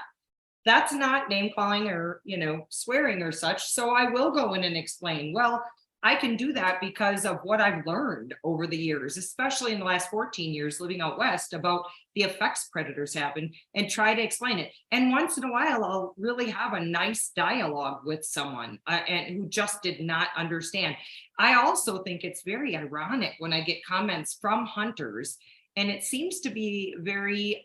That's not name calling or, swearing or such. So I will go in and explain, well, I can do that because of what I've learned over the years, especially in the last 14 years living out west, about the effects predators have, and try to explain it. And once in a while, I'll really have a nice dialogue with someone and who just did not understand. I also think it's very ironic when I get comments from hunters, and it seems to be very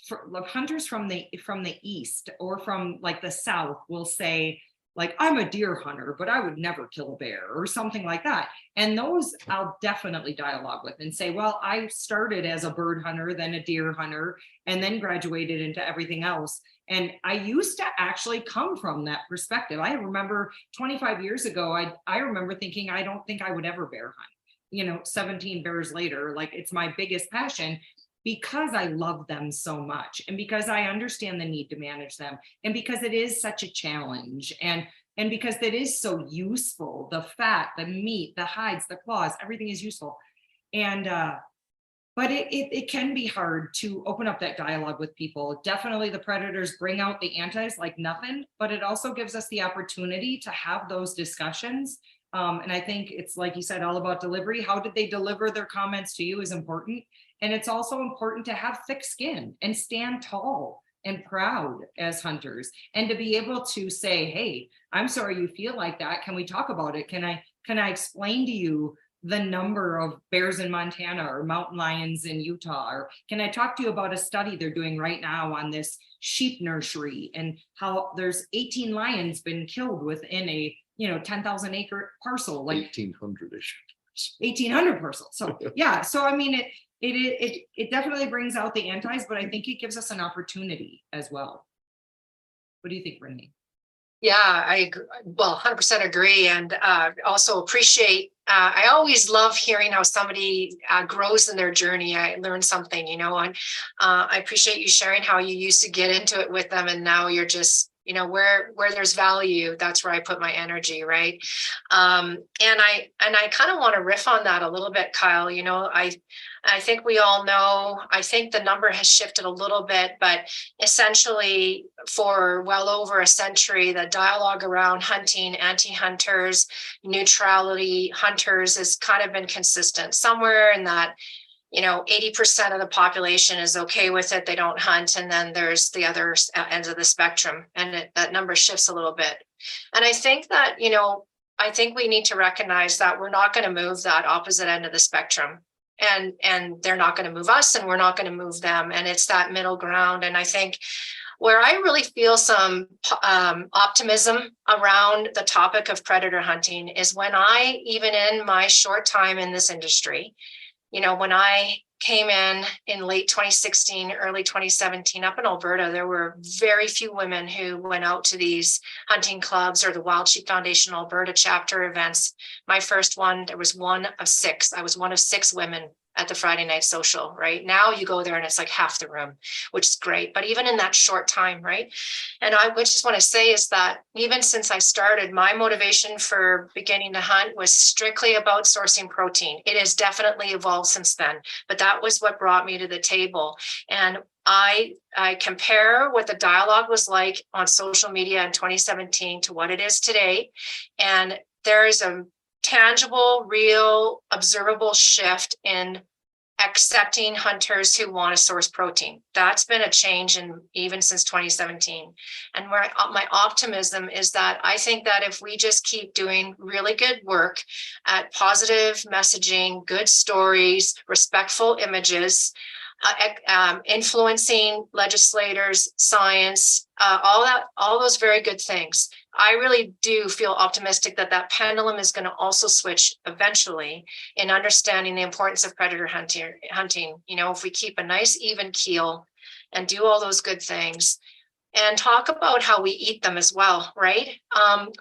hunters from the east or from like the south will say, like, I'm a deer hunter, but I would never kill a bear or something like that. And those I'll definitely dialogue with and say, well, I started as a bird hunter, then a deer hunter, and then graduated into everything else. And I used to actually come from that perspective. I remember 25 years ago, I remember thinking, I don't think I would ever bear hunt. 17 bears later, like, it's my biggest passion, because I love them so much, and because I understand the need to manage them, and because it is such a challenge, and because it is so useful. The fat, the meat, the hides, the claws, everything is useful. And but it can be hard to open up that dialogue with people. Definitely the predators bring out the antis like nothing, but it also gives us the opportunity to have those discussions. And I think it's, like you said, all about delivery. How did they deliver their comments to you is important. And it's also important to have thick skin and stand tall and proud as hunters, and to be able to say, hey, I'm sorry you feel like that. Can we talk about it? Can I explain to you the number of bears in Montana or mountain lions in Utah? Or can I talk to you about a study they're doing right now on this sheep nursery and how there's 18 lions been killed within a 10,000 acre parcel, like 1,800-ish. 1,800 parcels. So yeah, so I mean it definitely brings out the antis, but I think it gives us an opportunity as well. What do you think, Renée? Yeah, I 100% agree, and also appreciate. I always love hearing how somebody grows in their journey. I learn something, and I appreciate you sharing how you used to get into it with them, and now you're just, where there's value, that's where I put my energy, right? And I kind of want to riff on that a little bit, Kyle. I think we all know, I think the number has shifted a little bit, but essentially for well over a century, the dialogue around hunting, anti-hunters, neutrality, hunters has kind of been consistent, somewhere in that 80% of the population is okay with it. They don't hunt. And then there's the other ends of the spectrum, and that number shifts a little bit. And I think that, I think we need to recognize that we're not going to move that opposite end of the spectrum. And they're not going to move us, and we're not going to move them. And it's that middle ground. And I think where I really feel some optimism around the topic of predator hunting is when even in my short time in this industry, when I came in late 2016, early 2017, up in Alberta, there were very few women who went out to these hunting clubs or the Wild Sheep Foundation Alberta chapter events. My first one, there was one of six. I was one of six women at the Friday night social, right? Now you go there and it's like half the room, which is great. But even in that short time, right? And I just want to say is that even since I started, my motivation for beginning to hunt was strictly about sourcing protein. It has definitely evolved since then, but that was what brought me to the table. And I compare what the dialogue was like on social media in 2017 to what it is today. And there is a tangible, real, observable shift in accepting hunters who want to source protein. That's been a change even since 2017. And where my optimism is that I think that if we just keep doing really good work at positive messaging, good stories, respectful images, influencing legislators, science, all those very good things, I really do feel optimistic that pendulum is going to also switch eventually in understanding the importance of predator hunting. If we keep a nice even keel and do all those good things and talk about how we eat them as well, right?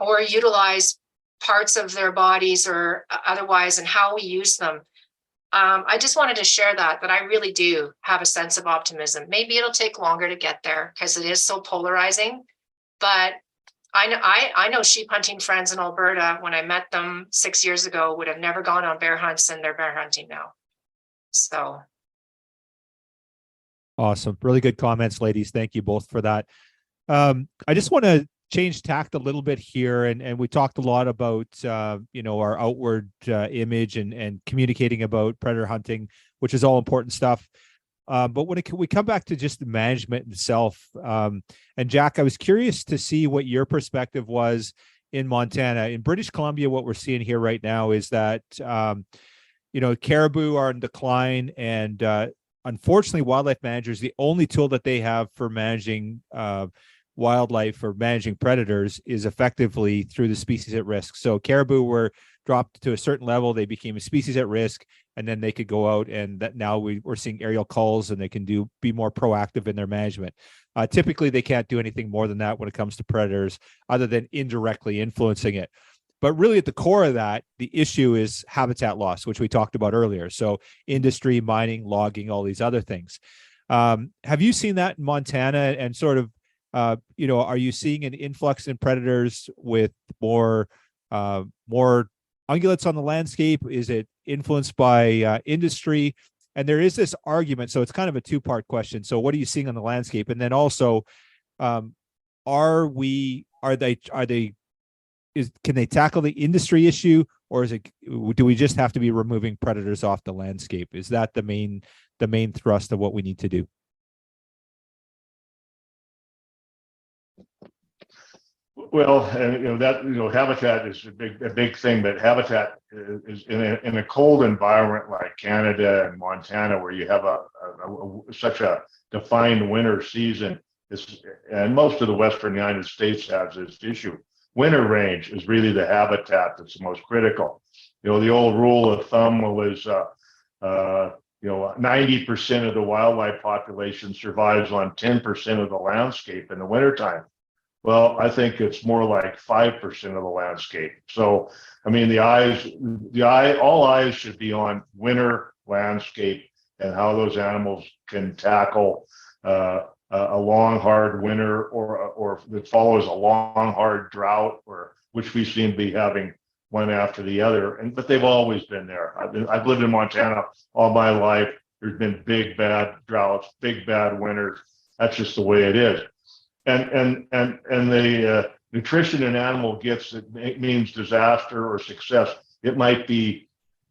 Or utilize parts of their bodies or otherwise and how we use them. I just wanted to share that I really do have a sense of optimism. Maybe it'll take longer to get there because it is so polarizing, but I know sheep hunting friends in Alberta, when I met them 6 years ago, would have never gone on bear hunts, and they're bear hunting now. So. Awesome. Really good comments, ladies. Thank you both for that. I just want to change tact a little bit here. And we talked a lot about, our outward image and communicating about predator hunting, which is all important stuff. But when we come back to just the management itself, and Jack, I was curious to see what your perspective was in Montana. In British Columbia, what we're seeing here right now is that, caribou are in decline, and unfortunately, wildlife managers, the only tool that they have for managing wildlife or managing predators is effectively through the species at risk. So caribou were dropped to a certain level, they became a species at risk, and then they could go out, and that now we're seeing aerial culls, and they can be more proactive in their management. Typically, they can't do anything more than that when it comes to predators, other than indirectly influencing it. But really at the core of that, the issue is habitat loss, which we talked about earlier. So industry, mining, logging, all these other things. Have you seen that in Montana, and sort of, are you seeing an influx in predators with more ungulates on the landscape? Is it influenced by industry? And there is this argument, so it's kind of a two-part question. So what are you seeing on the landscape? And then also, can they tackle the industry issue, or do we just have to be removing predators off the landscape? Is that the main thrust of what we need to do? Well, and that habitat is a big thing, but habitat is in a cold environment like Canada and Montana, where you have such a defined winter season. And most of the Western United States has this issue. Winter range is really the habitat that's the most critical. The old rule of thumb was 90% of the wildlife population survives on 10% of the landscape in the wintertime. Well, I think it's more like 5% of the landscape. So, I mean, all eyes should be on winter landscape and how those animals can tackle a long, hard winter, or that follows a long, hard drought, which we seem to be having one after the other. But they've always been there. I've lived in Montana all my life. There's been big, bad droughts, big, bad winters. That's just the way it is. And the nutrition an animal gets, it means disaster or success. It might be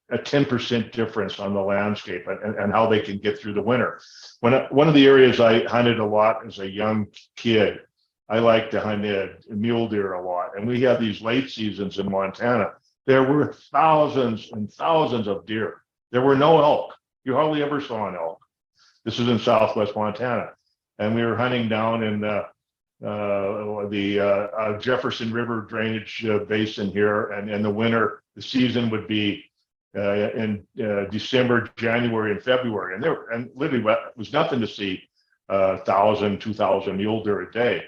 a 10% difference on the landscape and how they can get through the winter. One of the areas I hunted a lot as a young kid, I liked to hunt mule deer a lot. And we had these late seasons in Montana. There were thousands and thousands of deer. There were no elk. You hardly ever saw an elk. This is in Southwest Montana. And we were hunting down in the Jefferson River drainage basin here, and in the winter, the season would be in December, January, and February, and literally it was nothing to see 1,000, 2,000 mule deer a day.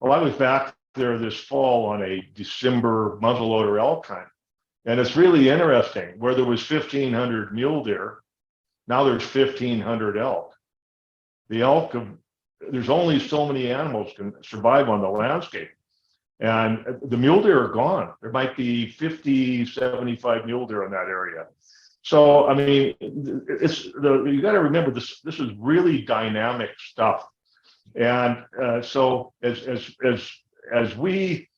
Well, I was back there this fall on a December muzzleloader elk hunt, and it's really interesting. Where there was 1,500 mule deer, now there's 1,500 elk. The elk there's only so many animals can survive on the landscape. And the mule deer are gone. There might be 50, 75 mule deer in that area. So, I mean, you got to remember this is really dynamic stuff. And so as we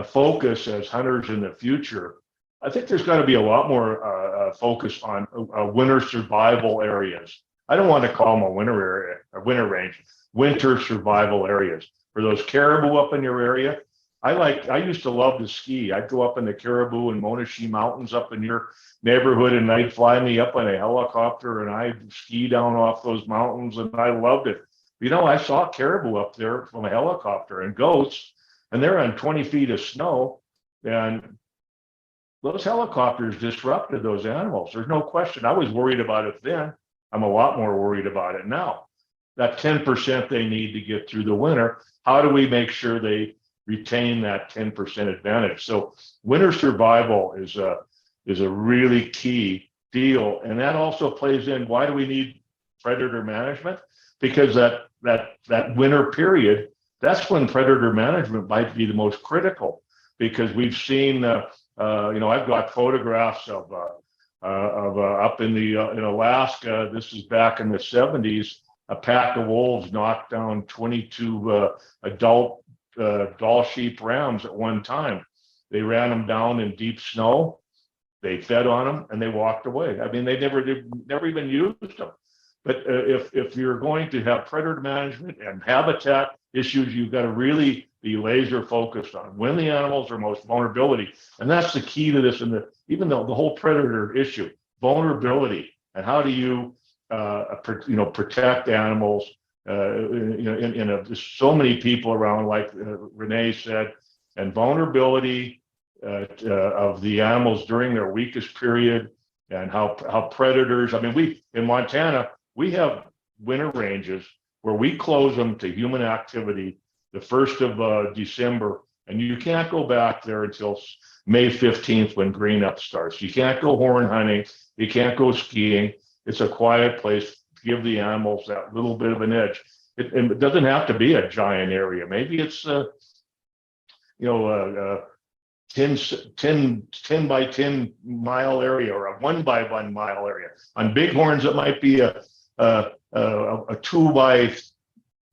focus as hunters in the future, I think there's got to be a lot more focus on winter survival areas. I don't want to call them a winter area, a winter range, winter survival areas. For those caribou up in your area, I used to love to ski. I'd go up in the Caribou and Monashee Mountains up in your neighborhood, and they'd fly me up on a helicopter, and I'd ski down off those mountains, and I loved it. I saw caribou up there from a helicopter, and goats, and they're on 20 feet of snow, and those helicopters disrupted those animals. There's no question. I was worried about it then. I'm a lot more worried about it now. That 10% they need to get through the winter, how do we make sure they retain that 10% advantage? So winter survival is a really key deal. And that also plays in, why do we need predator management? Because that winter period, that's when predator management might be the most critical, because we've seen, I've got photographs of up in Alaska. This is back in the 70s. A pack of wolves knocked down 22 adult Dall sheep rams at one time. They ran them down in deep snow. They fed on them and they walked away. I mean, they never even used them. But if you're going to have predator management and habitat issues, you've got to really be laser focused on when the animals are most vulnerability. And that's the key to this, even though the whole predator issue, vulnerability, and how do you protect animals. There's so many people around, like Renee said, and vulnerability of the animals during their weakest period, and how predators. I mean, in Montana, we have winter ranges where we close them to human activity the 1st of December, and you can't go back there until May 15th when green up starts. You can't go horn hunting. You can't go skiing. It's a quiet place to give the animals that little bit of an edge. It doesn't have to be a giant area. Maybe it's 10 by 10 mile area, or a 1 by 1 mile area. On bighorns, it might be a 2 by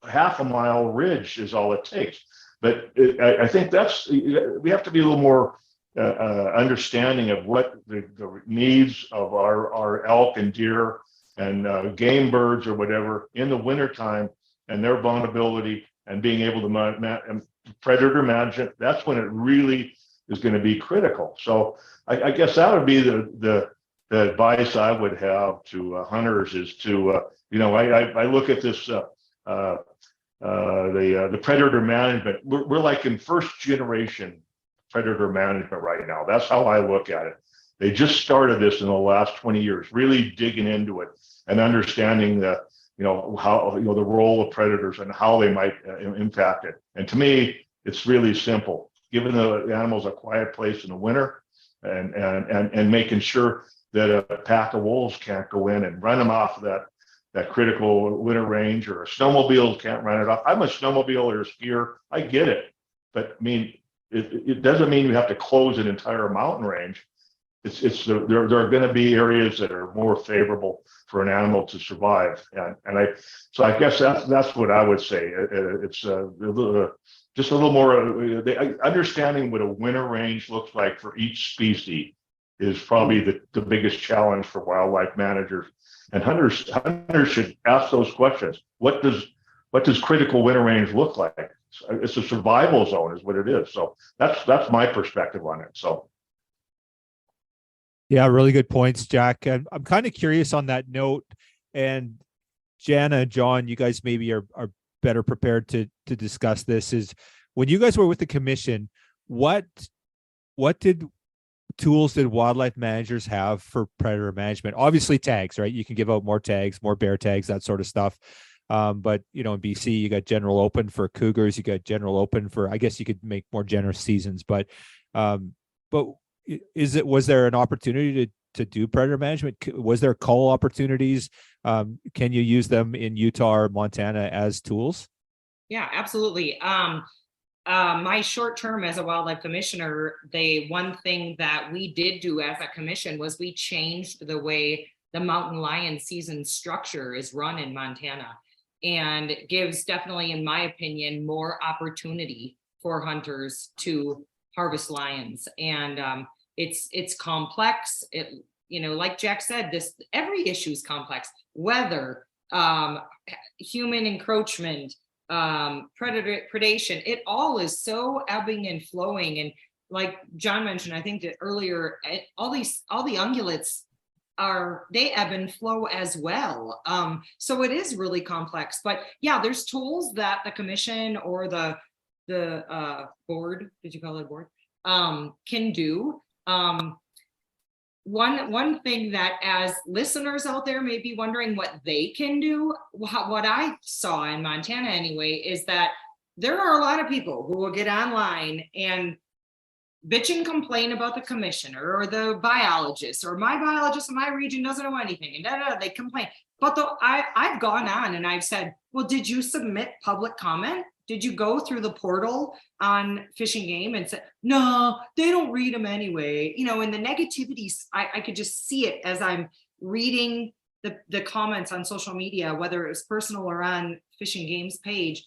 half a mile ridge is all it takes. But I think we have to be a little more understanding of what the needs of our elk and deer and game birds or whatever in the wintertime, and their vulnerability, and being able to predator management, that's when it really is going to be critical. So I guess that would be the advice I would have to hunters is to, I look at this, the predator management. We're like in first generation predator management right now. That's how I look at it. They just started this in the last 20 years, really digging into it and understanding the role of predators and how they might impact it. And to me, it's really simple. Giving the animals a quiet place in the winter and making sure that a pack of wolves can't go in and run them off that critical winter range, or a snowmobile can't run it off. I'm a snowmobile or a skier. I get it. But I mean, it doesn't mean you have to close an entire mountain range. There are going to be areas that are more favorable for an animal to survive, so I guess that's what I would say. It's just a little more understanding what a winter range looks like for each species is probably the biggest challenge for wildlife managers and hunters. Hunters should ask those questions. What does critical winter range look like? It's a survival zone, is what it is. So that's my perspective on it. So. Yeah, really good points, Jack. And I'm kind of curious on that note. And Jana and John, you guys maybe are better prepared to discuss this. Is when you guys were with the commission, what tools did wildlife managers have for predator management? Obviously, tags, right? You can give out more tags, more bear tags, that sort of stuff. But in BC, you got general open for cougars. You got general open for, I guess you could make more generous seasons, but was there an opportunity to do predator management? Was there call opportunities? Can you use them in Utah or Montana as tools? Yeah, absolutely. My short term as a wildlife commissioner, one thing that we did do as a commission was we changed the way the mountain lion season structure is run in Montana, and it gives definitely, in my opinion, more opportunity for hunters to harvest lions. And it's complex. Like Jack said, every issue is complex. Weather, human encroachment, predation, it all is so ebbing and flowing. And like John mentioned, I think that earlier, all the ungulates they ebb and flow as well. So it is really complex. But yeah, there's tools that the commission or the board, did you call it a board, can do. One thing that, as listeners out there may be wondering what they can do, what I saw in Montana anyway, is that there are a lot of people who will get online and bitch and complain about the commissioner or the biologist, or my biologist in my region doesn't know anything, and they complain. But I've gone on and I've said, well, did you submit public comment? Did you go through the portal on Fish and Game and say, no, they don't read them anyway? And the negativity, I could just see it as I'm reading the comments on social media, whether it was personal or on Fish and Game's page.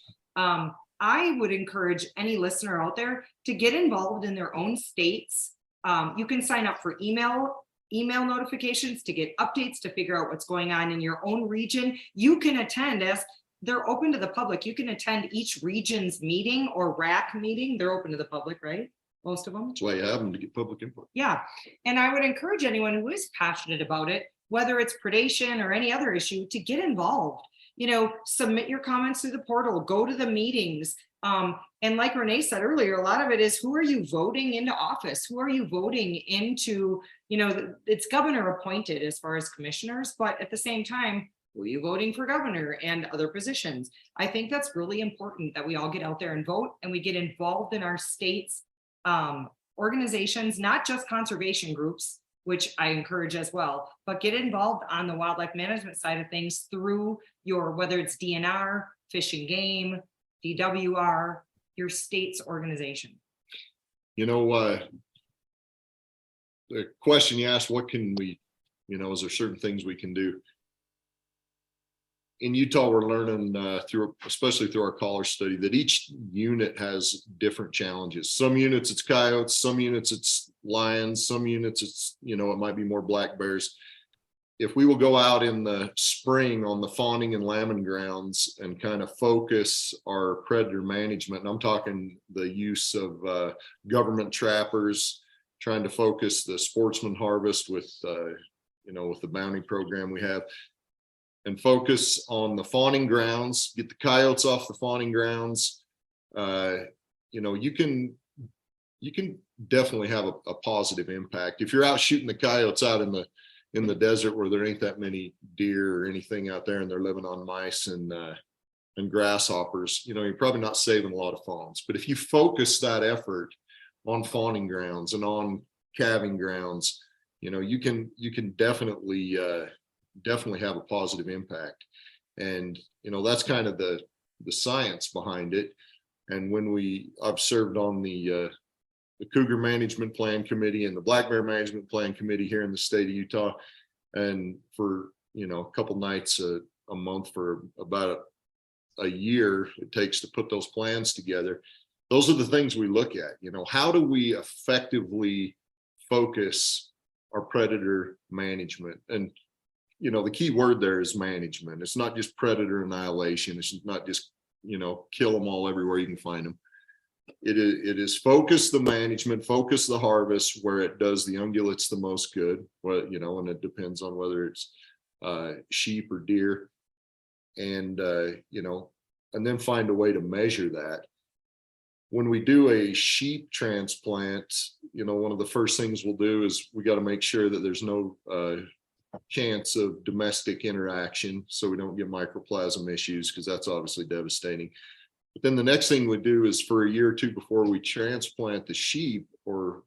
I would encourage any listener out there to get involved in their own states. You can sign up for email notifications to get updates, to figure out what's going on in your own region. You can attend, as they're open to the public. You can attend each region's meeting or RAC meeting. They're open to the public, right? Most of them. That's why you have them, to get public input. Yeah. And I would encourage anyone who is passionate about it, whether it's predation or any other issue, to get involved. Submit your comments through the portal, go to the meetings. And like Renee said earlier, a lot of it is, who are you voting into office? Who are you voting into? It's governor appointed as far as commissioners, but at the same time, who are you voting for governor and other positions? I think that's really important, that we all get out there and vote, and we get involved in our state's organizations, not just conservation groups, which I encourage as well, but get involved on the wildlife management side of things through whether it's DNR, Fish and Game, DWR, your state's organization. The question you asked, what can we, is there certain things we can do? In Utah, we're learning especially through our collar study, that each unit has different challenges. Some units it's coyotes, some units it's lions, some units it's, it might be more black bears. if we will go out in the spring on the fawning and lambing grounds and kind of focus our predator management, and I'm talking the use of government trappers, trying to focus the sportsman harvest with, with the bounty program we have, and focus on the fawning grounds, get the coyotes off the fawning grounds. You can definitely have a positive impact. If you're out shooting the coyotes out in the desert where there ain't that many deer or anything out there and they're living on mice and grasshoppers, you're probably not saving a lot of fawns. But if you focus that effort on fawning grounds and on calving grounds, you can definitely have a positive impact. And that's kind of the science behind it. And when I've served on the Cougar Management Plan Committee and the Black Bear Management Plan Committee here in the state of Utah, and for a couple nights a month for about a year it takes to put those plans together. Those are the things we look at. How do we effectively focus our predator management? And the key word there is management. It's not just predator annihilation. It's not just kill them all everywhere you can find them. It is focus the management, focus the harvest where it does the ungulates the most good. Well, and it depends on whether it's sheep or deer, and and then find a way to measure that. When we do a sheep transplant, one of the first things we'll do is we got to make sure that there's no chance of domestic interaction, so we don't get mycoplasma issues, because that's obviously devastating. But then the next thing we do is for a year or two before we transplant the sheep or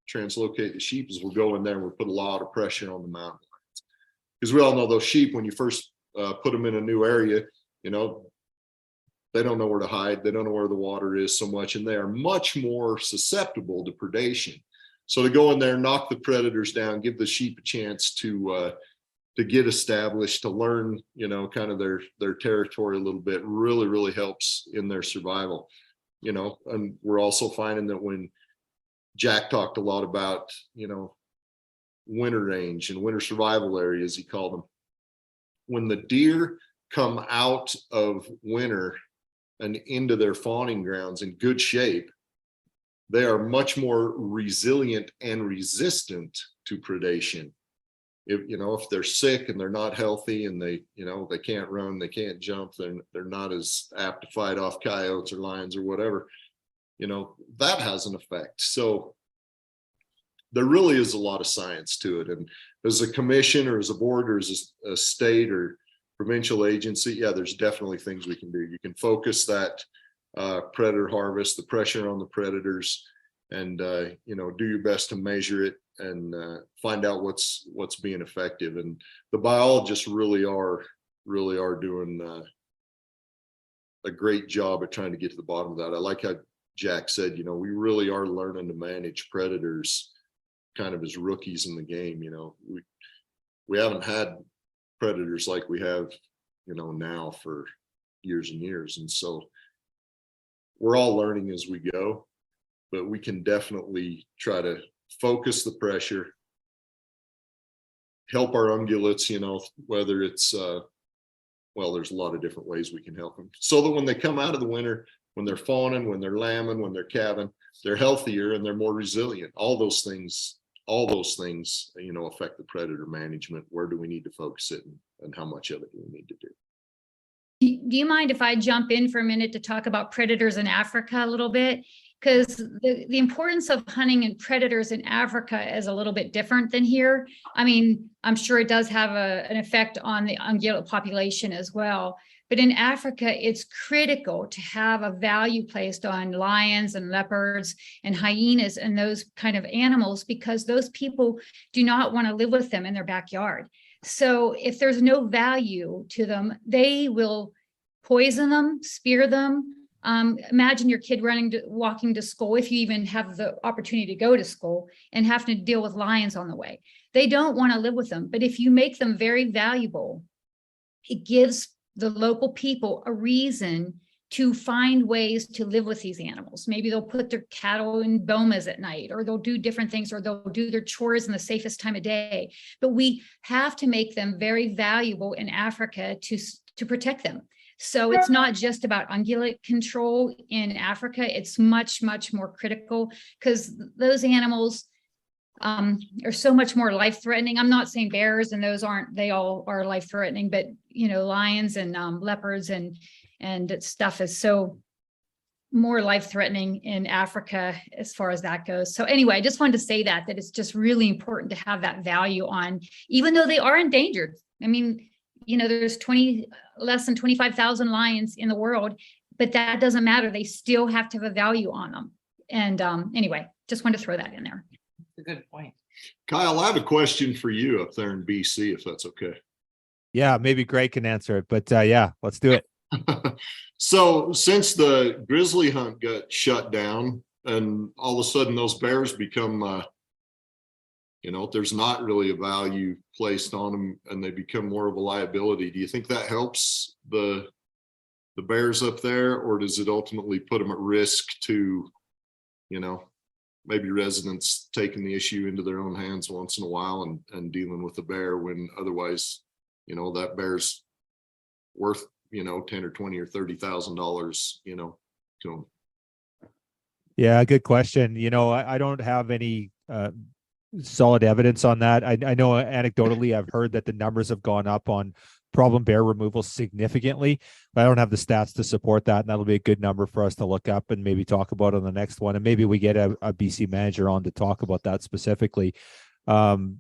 translocate the sheep is we'll go in there and we'll put a lot of pressure on the mountain lions. Because we all know those sheep, when you first put them in a new area, they don't know where to hide. They don't know where the water is so much, and they are much more susceptible to predation. So to go in there, knock the predators down, give the sheep a chance to get established, to learn, kind of their territory a little bit, really, really helps in their survival. And we're also finding that when Jack talked a lot about, winter range and winter survival areas, he called them, when the deer come out of winter and into their fawning grounds in good shape, they are much more resilient and resistant to predation. If they're sick and they're not healthy and they can't run, they can't jump, they're not as apt to fight off coyotes or lions or whatever, that has an effect. So there really is a lot of science to it. And as a commission or as a board or as a state or provincial agency, yeah, there's definitely things we can do. You can focus that predator harvest, the pressure on the predators, and do your best to measure it and find out what's being effective. And the biologists really are doing a great job at trying to get to the bottom of that. I like how Jack said, we really are learning to manage predators kind of as rookies in the game. We haven't had predators like we have now for years and years, and so we're all learning as we go, but we can definitely try to focus the pressure, help our ungulates, whether it's there's a lot of different ways we can help them, so that when they come out of the winter, when they're fawning, when they're lambing, when they're calving, they're healthier and they're more resilient. All those things affect the predator management. Where do we need to focus it, and how much of it do we need to do? Do you mind if I jump in for a minute to talk about predators in Africa a little bit? Because the importance of hunting and predators in Africa is a little bit different than here. I mean, I'm sure it does have an effect on the ungulate population as well. But in Africa, it's critical to have a value placed on lions and leopards and hyenas and those kind of animals, because those people do not want to live with them in their backyard. So if there's no value to them, they will poison them, spear them. Imagine your kid walking to school, if you even have the opportunity to go to school, and having to deal with lions on the way. They don't want to live with them. But if you make them very valuable, it gives the local people a reason to find ways to live with these animals. Maybe they'll put their cattle in bomas at night, or they'll do different things, or they'll do their chores in the safest time of day. But we have to make them very valuable in Africa to protect them. So it's not just about ungulate control in Africa. It's much, much more critical, because those animals are so much more life-threatening. I'm not saying bears and those aren't, they all are life-threatening, but lions and leopards and stuff is so more life-threatening in Africa as far as that goes. So anyway, I just wanted to say that it's just really important to have that value on, even though they are endangered. I mean, there's less than 25,000 lions in the world, but that doesn't matter. They still have to have a value on them. And anyway, just wanted to throw that in there. That's a good point. Kyle, I have a question for you up there in BC, if that's okay. Yeah, maybe Greg can answer it, but yeah, let's do it. So since the grizzly hunt got shut down and all of a sudden those bears become, there's not really a value placed on them and they become more of a liability. Do you think that helps the bears up there, or does it ultimately put them at risk to, maybe residents taking the issue into their own hands once in a while and dealing with the bear when otherwise, that bear's worth, $10 or $20 or $30,000, to them? Yeah, good question. I don't have any solid evidence on that. I know anecdotally I've heard that the numbers have gone up on problem bear removal significantly, but I don't have the stats to support that. And that'll be a good number for us to look up and maybe talk about on the next one. And maybe we get a BC manager on to talk about that specifically. I've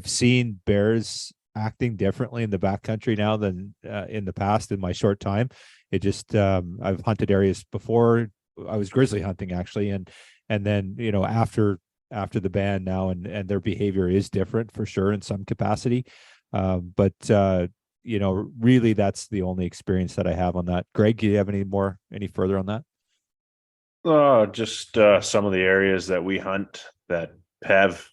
seen bears acting differently in the backcountry now than in the past in my short time. It just, I've hunted areas before. I was grizzly hunting actually. And then, after the ban now, and their behavior is different for sure in some capacity. But really that's the only experience that I have on that. Greg, do you have any further on that? Just some of the areas that we hunt that have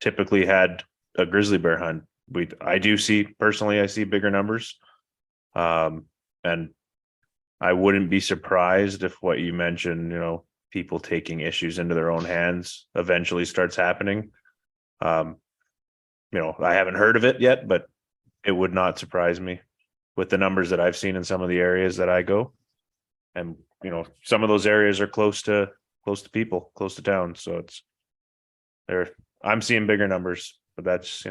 typically had a grizzly bear hunt. I see bigger numbers. And I wouldn't be surprised if what you mentioned, people taking issues into their own hands eventually starts happening. I haven't heard of it yet, but it would not surprise me with the numbers that I've seen in some of the areas that I go. And, some of those areas are close to people, close to town. So I'm seeing bigger numbers, but that's,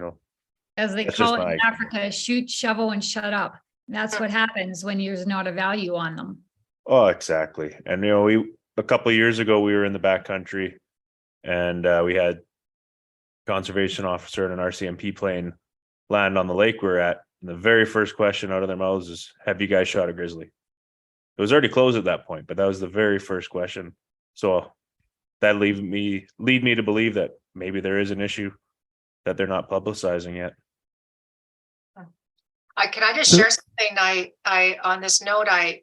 as they call it in Africa, shoot, shovel, and shut up. That's what happens when there's not a value on them. Oh, exactly. And, a couple of years ago, we were in the backcountry and we had conservation officer and an RCMP plane land on the lake we're at. And the very first question out of their mouths is, have you guys shot a grizzly? It was already closed at that point, but that was the very first question. So that lead me to believe that maybe there is an issue that they're not publicizing yet. Can I just share something? I on this note, I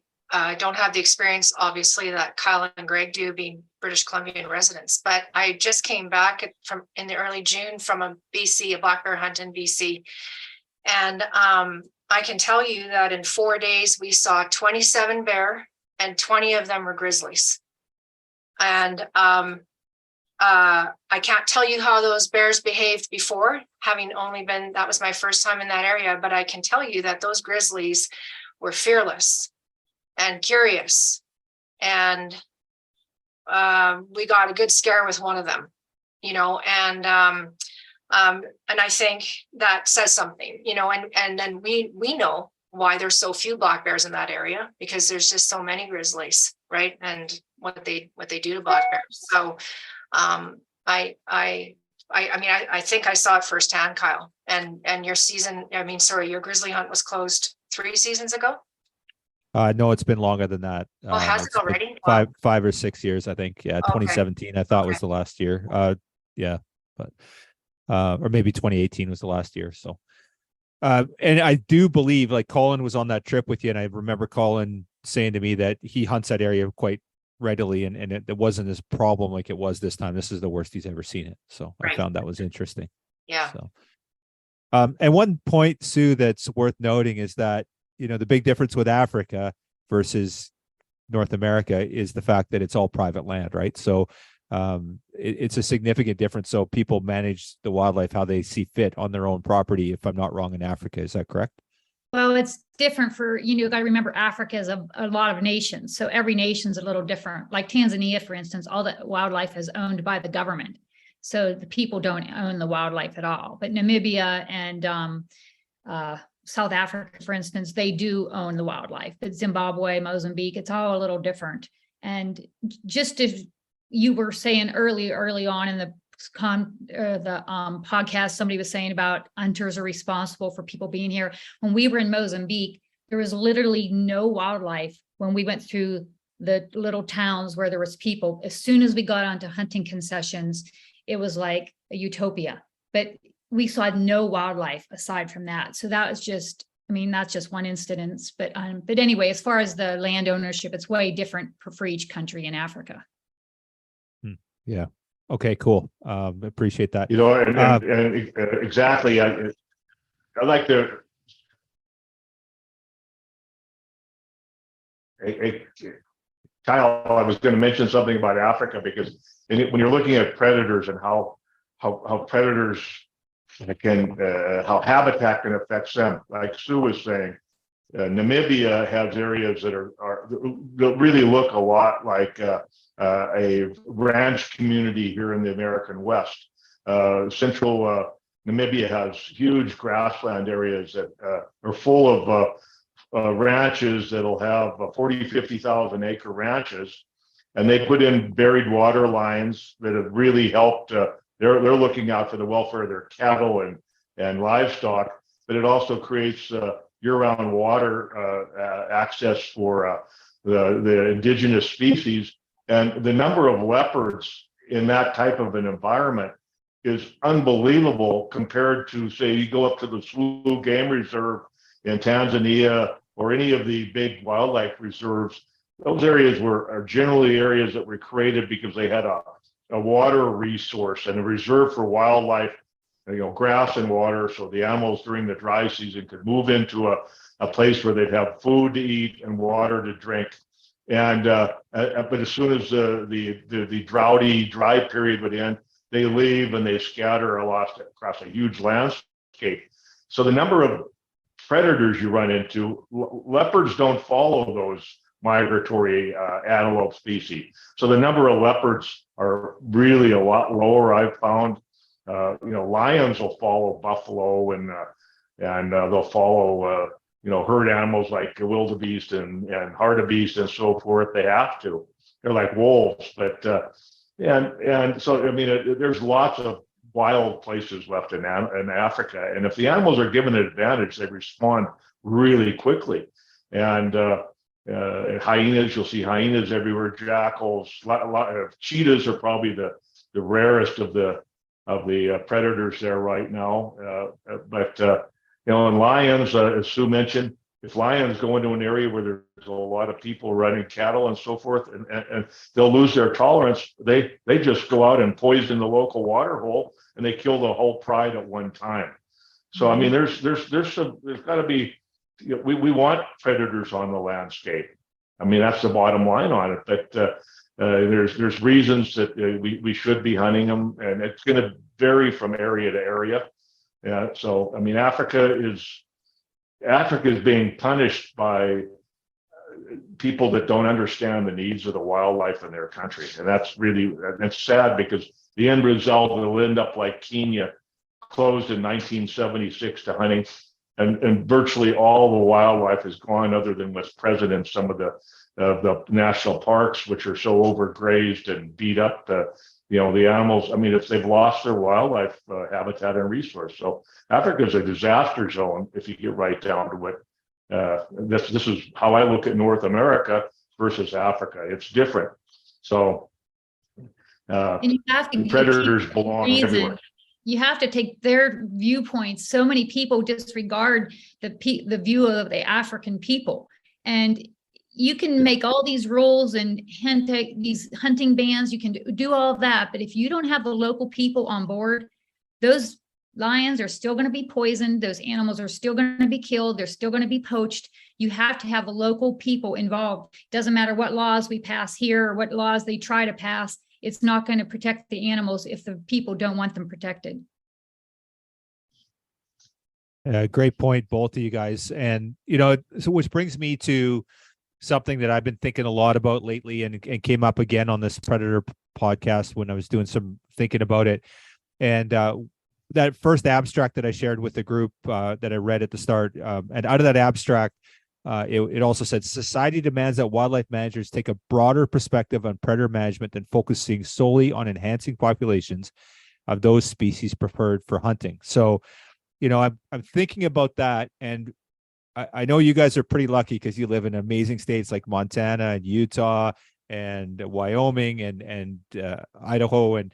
don't have the experience, obviously, that Kyle and Greg do, being British Columbian residents, but I just came back in the early June from a black bear hunt in BC. And I can tell you that in 4 days, we saw 27 bear and 20 of them were grizzlies. And I can't tell you how those bears behaved before, having only been, that was my first time in that area, but I can tell you that those grizzlies were fearless and curious. And we got a good scare with one of them, and I think that says something, and then we know why there's so few black bears in that area, because there's just so many grizzlies, right? And what they do to black bears. So I think I saw it firsthand, Kyle, and your grizzly hunt was closed 3 seasons ago. No, it's been longer than that. Oh, has it already? 5 or 6 years, I think. Yeah, 2017, I thought was the last year. But or maybe 2018 was the last year. So, and I do believe, like, Colin was on that trip with you, and I remember Colin saying to me that he hunts that area quite readily, and it wasn't as problem like it was this time. This is the worst he's ever seen it. So right. I found that was interesting. Yeah. So, and one point, Sue, that's worth noting is that, the big difference with Africa versus North America is the fact that it's all private land, right? So it's a significant difference. So people manage the wildlife how they see fit on their own property, if I'm not wrong, in Africa. Is that correct? Well, it's different for, you got to remember Africa is a lot of nations. So every nation's a little different. Like Tanzania, for instance, all the wildlife is owned by the government. So the people don't own the wildlife at all. But Namibia and South Africa, for instance, they do own the wildlife. But Zimbabwe, Mozambique, it's all a little different. And just as you were saying early on in the podcast, somebody was saying about hunters are responsible for people being here. When we were in Mozambique, there was literally no wildlife when we went through the little towns where there was people. As soon as we got onto hunting concessions, it was like a utopia, but we saw no wildlife aside from that. So that was just, that's just one incident. But anyway, as far as the land ownership, it's way different for each country in Africa. Yeah. Okay, cool. Appreciate that. And exactly. I like to. Kyle, I was going to mention something about Africa because when you're looking at predators and how predators can how habitat can affect them, like Sue was saying, Namibia has areas that that really look a lot like a ranch community here in the American West. Central Namibia has huge grassland areas that are full of ranches that'll have 40, 50,000 acre ranches, and they put in buried water lines that have really helped. They're looking out for the welfare of their cattle and livestock, but it also creates year-round water access for the indigenous species. And the number of leopards in that type of an environment is unbelievable compared to, say, you go up to the Slough Game Reserve in Tanzania or any of the big wildlife reserves. Those areas are generally areas that were created because they had a water resource and a reserve for wildlife, grass and water, so the animals during the dry season could move into a place where they'd have food to eat and water to drink. And but as soon as the droughty dry period would end, they leave and they scatter across a huge landscape. So the number of predators you run into, leopards don't follow those migratory antelope species. So the number of leopards are really a lot lower, I've found. Lions will follow buffalo and they'll follow herd animals like wildebeest and hartebeest and so forth. They have to. They're like wolves, but and so there's lots of wild places left in Africa, and if the animals are given an advantage, they respond really quickly. And hyenas, you'll see hyenas everywhere. Jackals, a lot of cheetahs are probably the rarest of the predators there right now. But and lions, as Sue mentioned, if lions go into an area where there's a lot of people running cattle and so forth, and they'll lose their tolerance, they just go out and poison the local water hole and they kill the whole pride at one time. So there's got to be, we want predators on the landscape. That's the bottom line on it. But there's reasons that we should be hunting them, and it's going to vary from area to area. So Africa is being punished by people that don't understand the needs of the wildlife in their country, and that's sad, because the end result will end up like Kenya, closed in 1976 to hunting, and virtually all the wildlife is gone, other than what's present in some of the national parks, which are so overgrazed and beat up. The animals, if they've lost their wildlife habitat and resource. So Africa is a disaster zone if you get right down to it. This is how I look at North America versus Africa. It's different. So and you have to predators belong everywhere. You have to take their viewpoints. So many people disregard the view of the African people, and you can make all these rules and these hunting bans. You can do all of that, but if you don't have the local people on board, those lions are still going to be poisoned. Those animals are still going to be killed. They're still going to be poached. You have to have the local people involved. Doesn't matter what laws we pass here or what laws they try to pass. It's not going to protect the animals if the people don't want them protected. Great point, both of you guys. And, so which brings me to something that I've been thinking a lot about lately and came up again on this Predator podcast when I was doing some thinking about it. And that first abstract that I shared with the group that I read at the start, and out of that abstract, it also said, society demands that wildlife managers take a broader perspective on predator management than focusing solely on enhancing populations of those species preferred for hunting. So, I'm thinking about that, and I know you guys are pretty lucky because you live in amazing states like Montana and Utah and Wyoming and Idaho and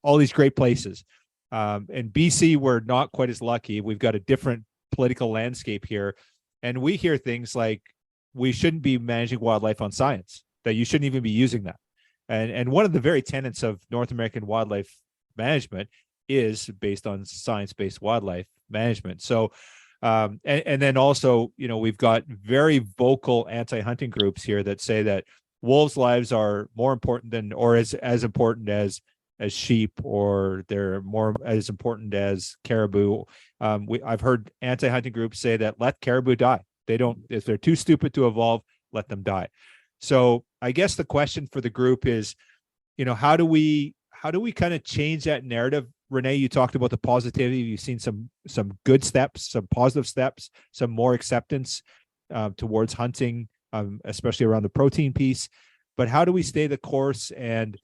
all these great places. And BC, we're not quite as lucky. We've got a different political landscape here. And we hear things like we shouldn't be managing wildlife on science, that you shouldn't even be using that. And one of the very tenets of North American wildlife management is based on science-based wildlife management. So, and then also, we've got very vocal anti-hunting groups here that say that wolves' lives are more important than, or as important as sheep, or they're more as important as caribou. I've heard anti-hunting groups say that let caribou die. If they're too stupid to evolve, let them die. So I guess the question for the group is, how do we kind of change that narrative? Renee, you talked about the positivity. You've seen some good steps, some positive steps, some more acceptance towards hunting, especially around the protein piece. But how do we stay the course and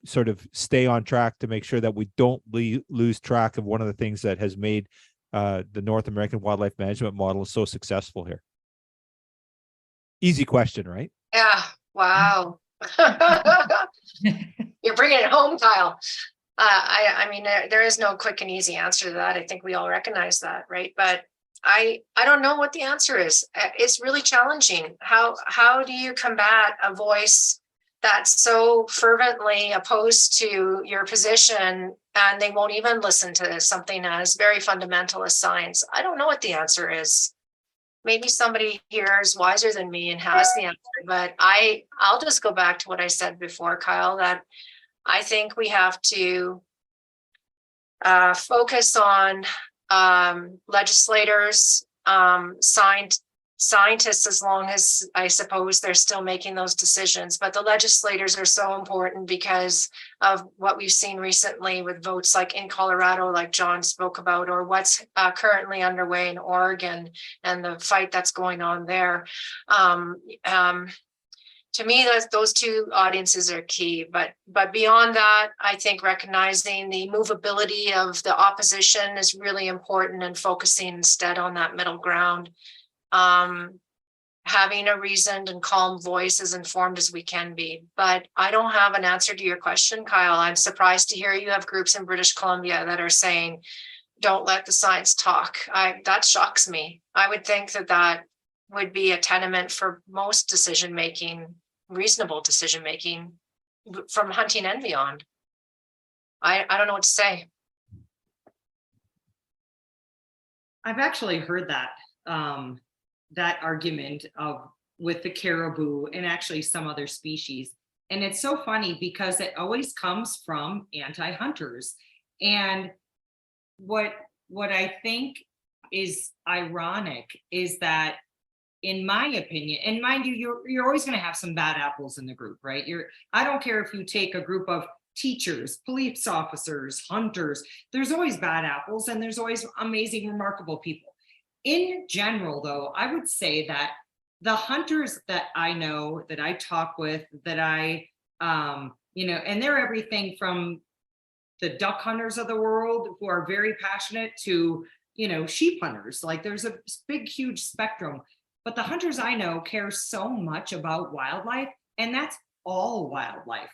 sort of stay on track to make sure that we don't lose track of one of the things that has made the North American wildlife management model so successful here? Easy question, right? Yeah. Wow. You're bringing it home, Kyle. I mean, there is no quick and easy answer to that. I think we all recognize that, right? But I don't know what the answer is. It's really challenging. How do you combat a voice that's so fervently opposed to your position, and they won't even listen to something as very fundamental as science? I don't know what the answer is. Maybe somebody here is wiser than me and has the answer, but I'll just go back to what I said before, Kyle, that I think we have to focus on legislators, scientists, as long as I suppose they're still making those decisions. But the legislators are so important because of what we've seen recently with votes like in Colorado, like John spoke about, or what's currently underway in Oregon and the fight that's going on there. To me, those two audiences are key. But beyond that, I think recognizing the movability of the opposition is really important, and focusing instead on that middle ground. Having a reasoned and calm voice, as informed as we can be. But I don't have an answer to your question, Kyle. I'm surprised to hear you have groups in British Columbia that are saying, don't let the science talk. That shocks me. I would think that would be a tenement for most decision-making, reasonable decision-making from hunting and beyond. I don't know what to say. I've actually heard that argument with the caribou and actually some other species. And it's so funny because it always comes from anti-hunters. And what I think is ironic is that, in my opinion, and mind you, you're always going to have some bad apples in the group, right? I don't care if you take a group of teachers, police officers, hunters, there's always bad apples and there's always amazing, remarkable people. In general, though, I would say that the hunters that I know, that I talk with, that and they're everything from the duck hunters of the world who are very passionate to, sheep hunters. Like, there's a big, huge spectrum. But the hunters I know care so much about wildlife, and that's all wildlife.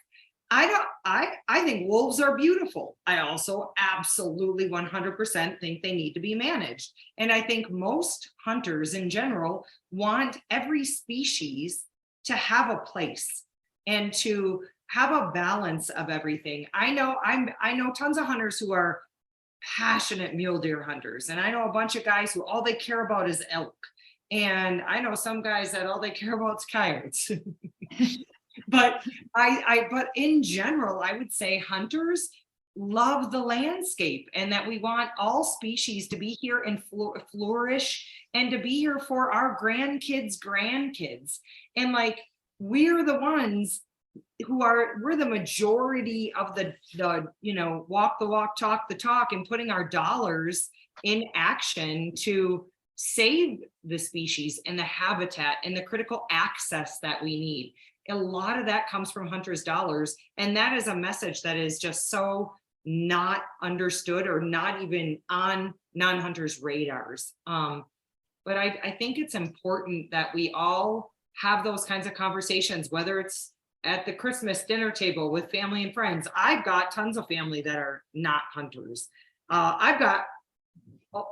I think wolves are beautiful. I also absolutely 100% think they need to be managed. And I think most hunters in general want every species to have a place and to have a balance of everything. I know tons of hunters who are passionate mule deer hunters. And I know a bunch of guys who all they care about is elk. And I know some guys that all they care about is coyotes. But but in general, I would say hunters love the landscape, and that we want all species to be here and flourish, and to be here for our grandkids. And like, we're the ones we're the majority of the walk the walk, talk the talk, and putting our dollars in action to save the species and the habitat and the critical access that we need. A lot of that comes from hunters' dollars. And that is a message that is just so not understood, or not even on non-hunters' radars. But I think it's important that we all have those kinds of conversations, whether it's at the Christmas dinner table with family and friends. I've got tons of family that are not hunters. I've got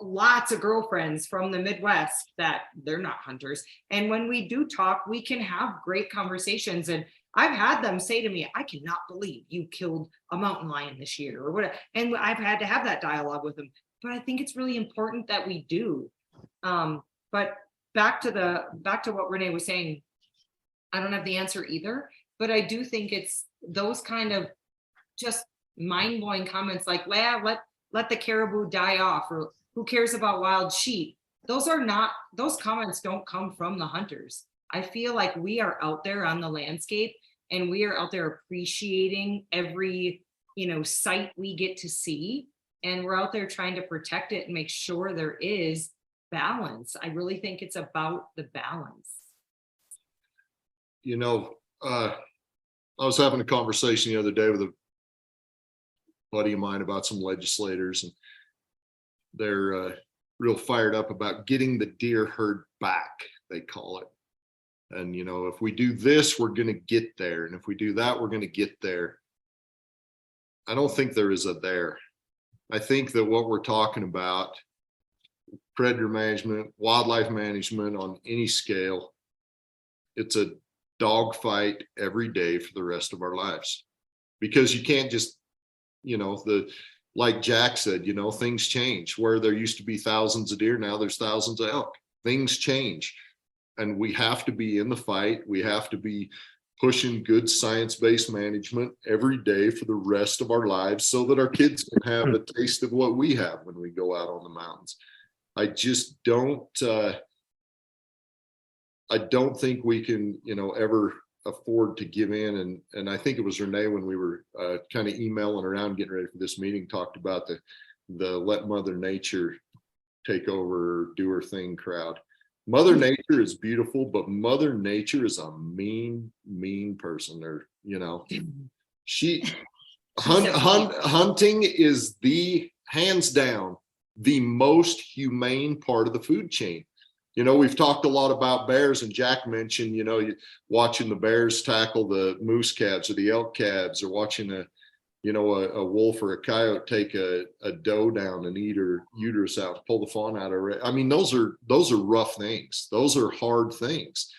lots of girlfriends from the Midwest that they're not hunters. And when we do talk, we can have great conversations. And I've had them say to me, I cannot believe you killed a mountain lion this year, or whatever. And I've had to have that dialogue with them. But I think it's really important that we do. But back to what Renee was saying, I don't have the answer either, but I do think it's those kind of just mind-blowing comments like, well, let the caribou die off, or who cares about wild sheep? Those comments don't come from the hunters. I feel like we are out there on the landscape, and we are out there appreciating every, site we get to see. And we're out there trying to protect it and make sure there is balance. I really think it's about the balance. I was having a conversation the other day with a buddy of mine about some legislators, and they're real fired up about getting the deer herd back, they call it. And, if we do this, we're going to get there. And if we do that, we're going to get there. I don't think there is a there. I think that what we're talking about, predator management, wildlife management on any scale, it's a dogfight every day for the rest of our lives. Because you can't just, like Jack said, things change. Where there used to be thousands of deer, now there's thousands of elk. Things change. And we have to be in the fight. We have to be pushing good science-based management every day for the rest of our lives, so that our kids can have a taste of what we have when we go out on the mountains. I just don't, I don't think we can, ever afford to give in. And I think it was Renee, when we were kind of emailing around getting ready for this meeting, talked about the let Mother Nature take over, do her thing crowd. Mother Nature is beautiful, but Mother Nature is a mean person. Or, hunting is hands down the most humane part of the food chain. We've talked a lot about bears, and Jack mentioned, watching the bears tackle the moose calves or the elk calves, or watching a wolf or a coyote take a doe down and eat her uterus out, pull the fawn out of her. I mean, those are rough things. Those are hard things,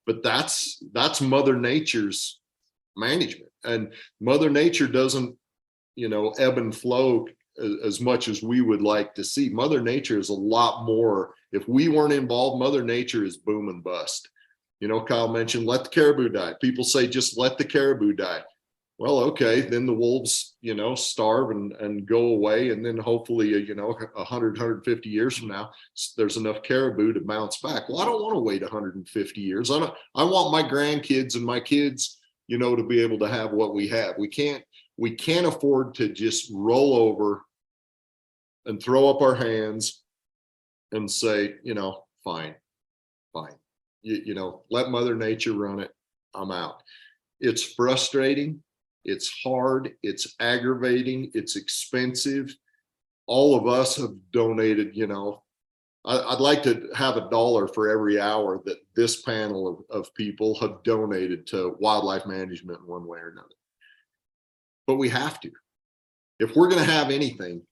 but that's Mother Nature's management. And Mother Nature doesn't, ebb and flow as much as we would like to see. Mother Nature is a lot more. If we weren't involved, Mother Nature is boom and bust. Kyle mentioned, let the caribou die. People say, just let the caribou die. Well, okay, then the wolves, starve and go away. And then hopefully, 100, 150 years from now, there's enough caribou to bounce back. Well, I don't want to wait 150 years. I want my grandkids and my kids, to be able to have what we have. We can't afford to just roll over and throw up our hands and say, fine. Let Mother Nature run it. I'm out. It's frustrating. It's hard. It's aggravating. It's expensive. All of us have donated, I'd like to have $1 for every hour that this panel of people have donated to wildlife management in one way or another. But we have to. If we're going to have anything,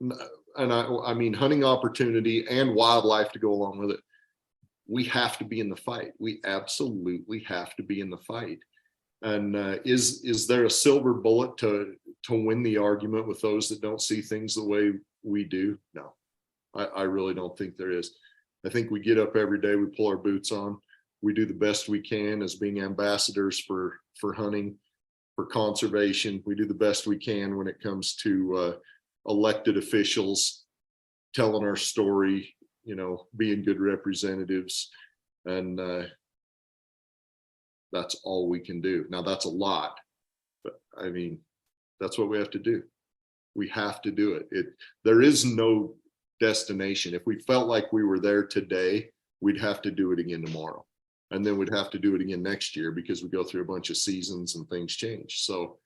and I mean hunting opportunity and wildlife to go along with it, we have to be in the fight. We absolutely have to be in the fight. And is there a silver bullet to win the argument with those that don't see things the way we do? No, I really don't think there is. I think we get up every day, we pull our boots on, we do the best we can as being ambassadors for hunting, for conservation. We do the best we can when it comes to elected officials telling our story, being good representatives, and that's all we can do. Now that's a lot, but I mean, that's what we have to do. We have to do it. There is no destination. If we felt like we were there today, we'd have to do it again tomorrow. And then we'd have to do it again next year because we go through a bunch of seasons and things change. So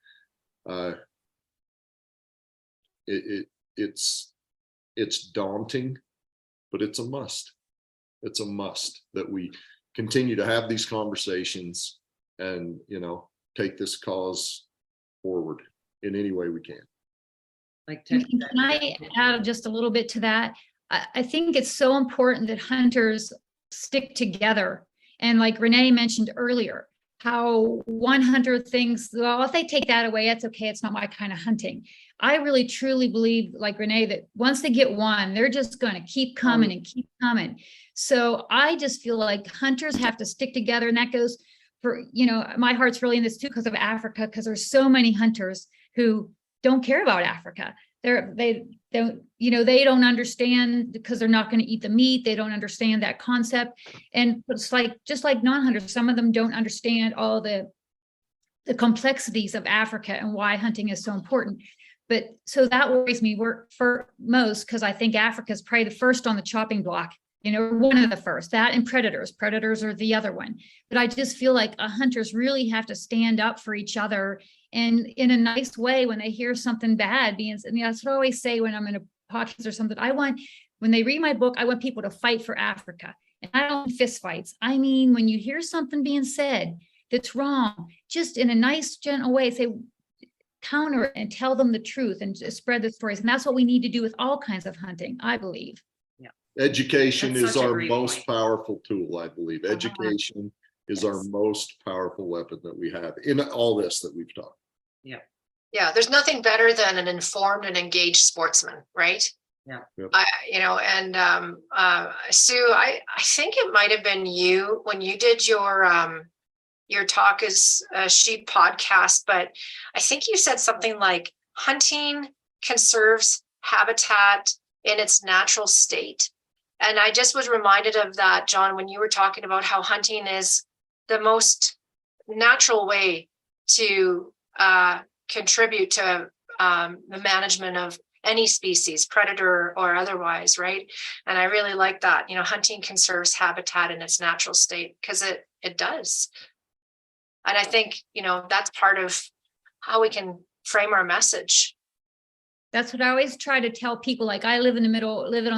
it's daunting, but it's a must. It's a must that we continue to have these conversations and, take this cause forward in any way we can. Can I add just a little bit to that? I think it's so important that hunters stick together. And like Renee mentioned earlier, how one hunter thinks, well, if they take that away, that's okay. It's not my kind of hunting. I really truly believe, like Renee, that once they get one, they're just going to keep coming and keep coming. So I just feel like hunters have to stick together. And that goes for, my heart's really in this too, because of Africa, because there's so many hunters who don't care about Africa. They don't understand because they're not going to eat the meat. They don't understand that concept. And it's just like non-hunters, some of them don't understand all the complexities of Africa and why hunting is so important. But so that worries me for most, because I think Africa is probably the first on the chopping block, one of the first, that and predators. Predators are the other one. But I just feel like hunters really have to stand up for each other, and in a nice way when they hear something bad being, that's what I always say when I'm in a podcast or something. When they read my book, I want people to fight for Africa. And I don't want fist fights. I mean, when you hear something being said that's wrong, just in a nice, gentle way, say, counter it and tell them the truth and just spread the stories. And that's what we need to do with all kinds of hunting, I believe. Yeah. Education That's is such a our great most point. powerful tool, I believe. Education is our most powerful weapon that we have in all this that we've talked. Yeah, there's nothing better than an informed and engaged sportsman, right? Yeah. Yep. Sue, I think it might have been you when you did your Talk is Sheep podcast, but I think you said something like hunting conserves habitat in its natural state. And I just was reminded of that, John, when you were talking about how hunting is the most natural way to contribute to the management of any species, predator or otherwise, right? And I really like that. Hunting conserves habitat in its natural state, because it does. And I think, that's part of how we can frame our message. That's what I always try to tell people. Like, I live on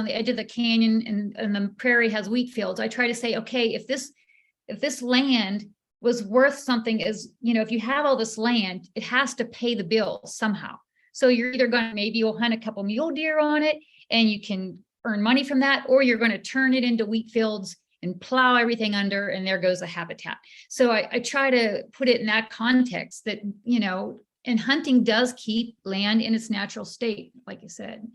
the edge of the canyon, and the prairie has wheat fields. I try to say, okay, if this land was worth something, if you have all this land, it has to pay the bills somehow. So you're either maybe you'll hunt a couple mule deer on it and you can earn money from that, or you're going to turn it into wheat fields and plow everything under, and there goes the habitat. So I try to put it in that context that, and hunting does keep land in its natural state, like you said.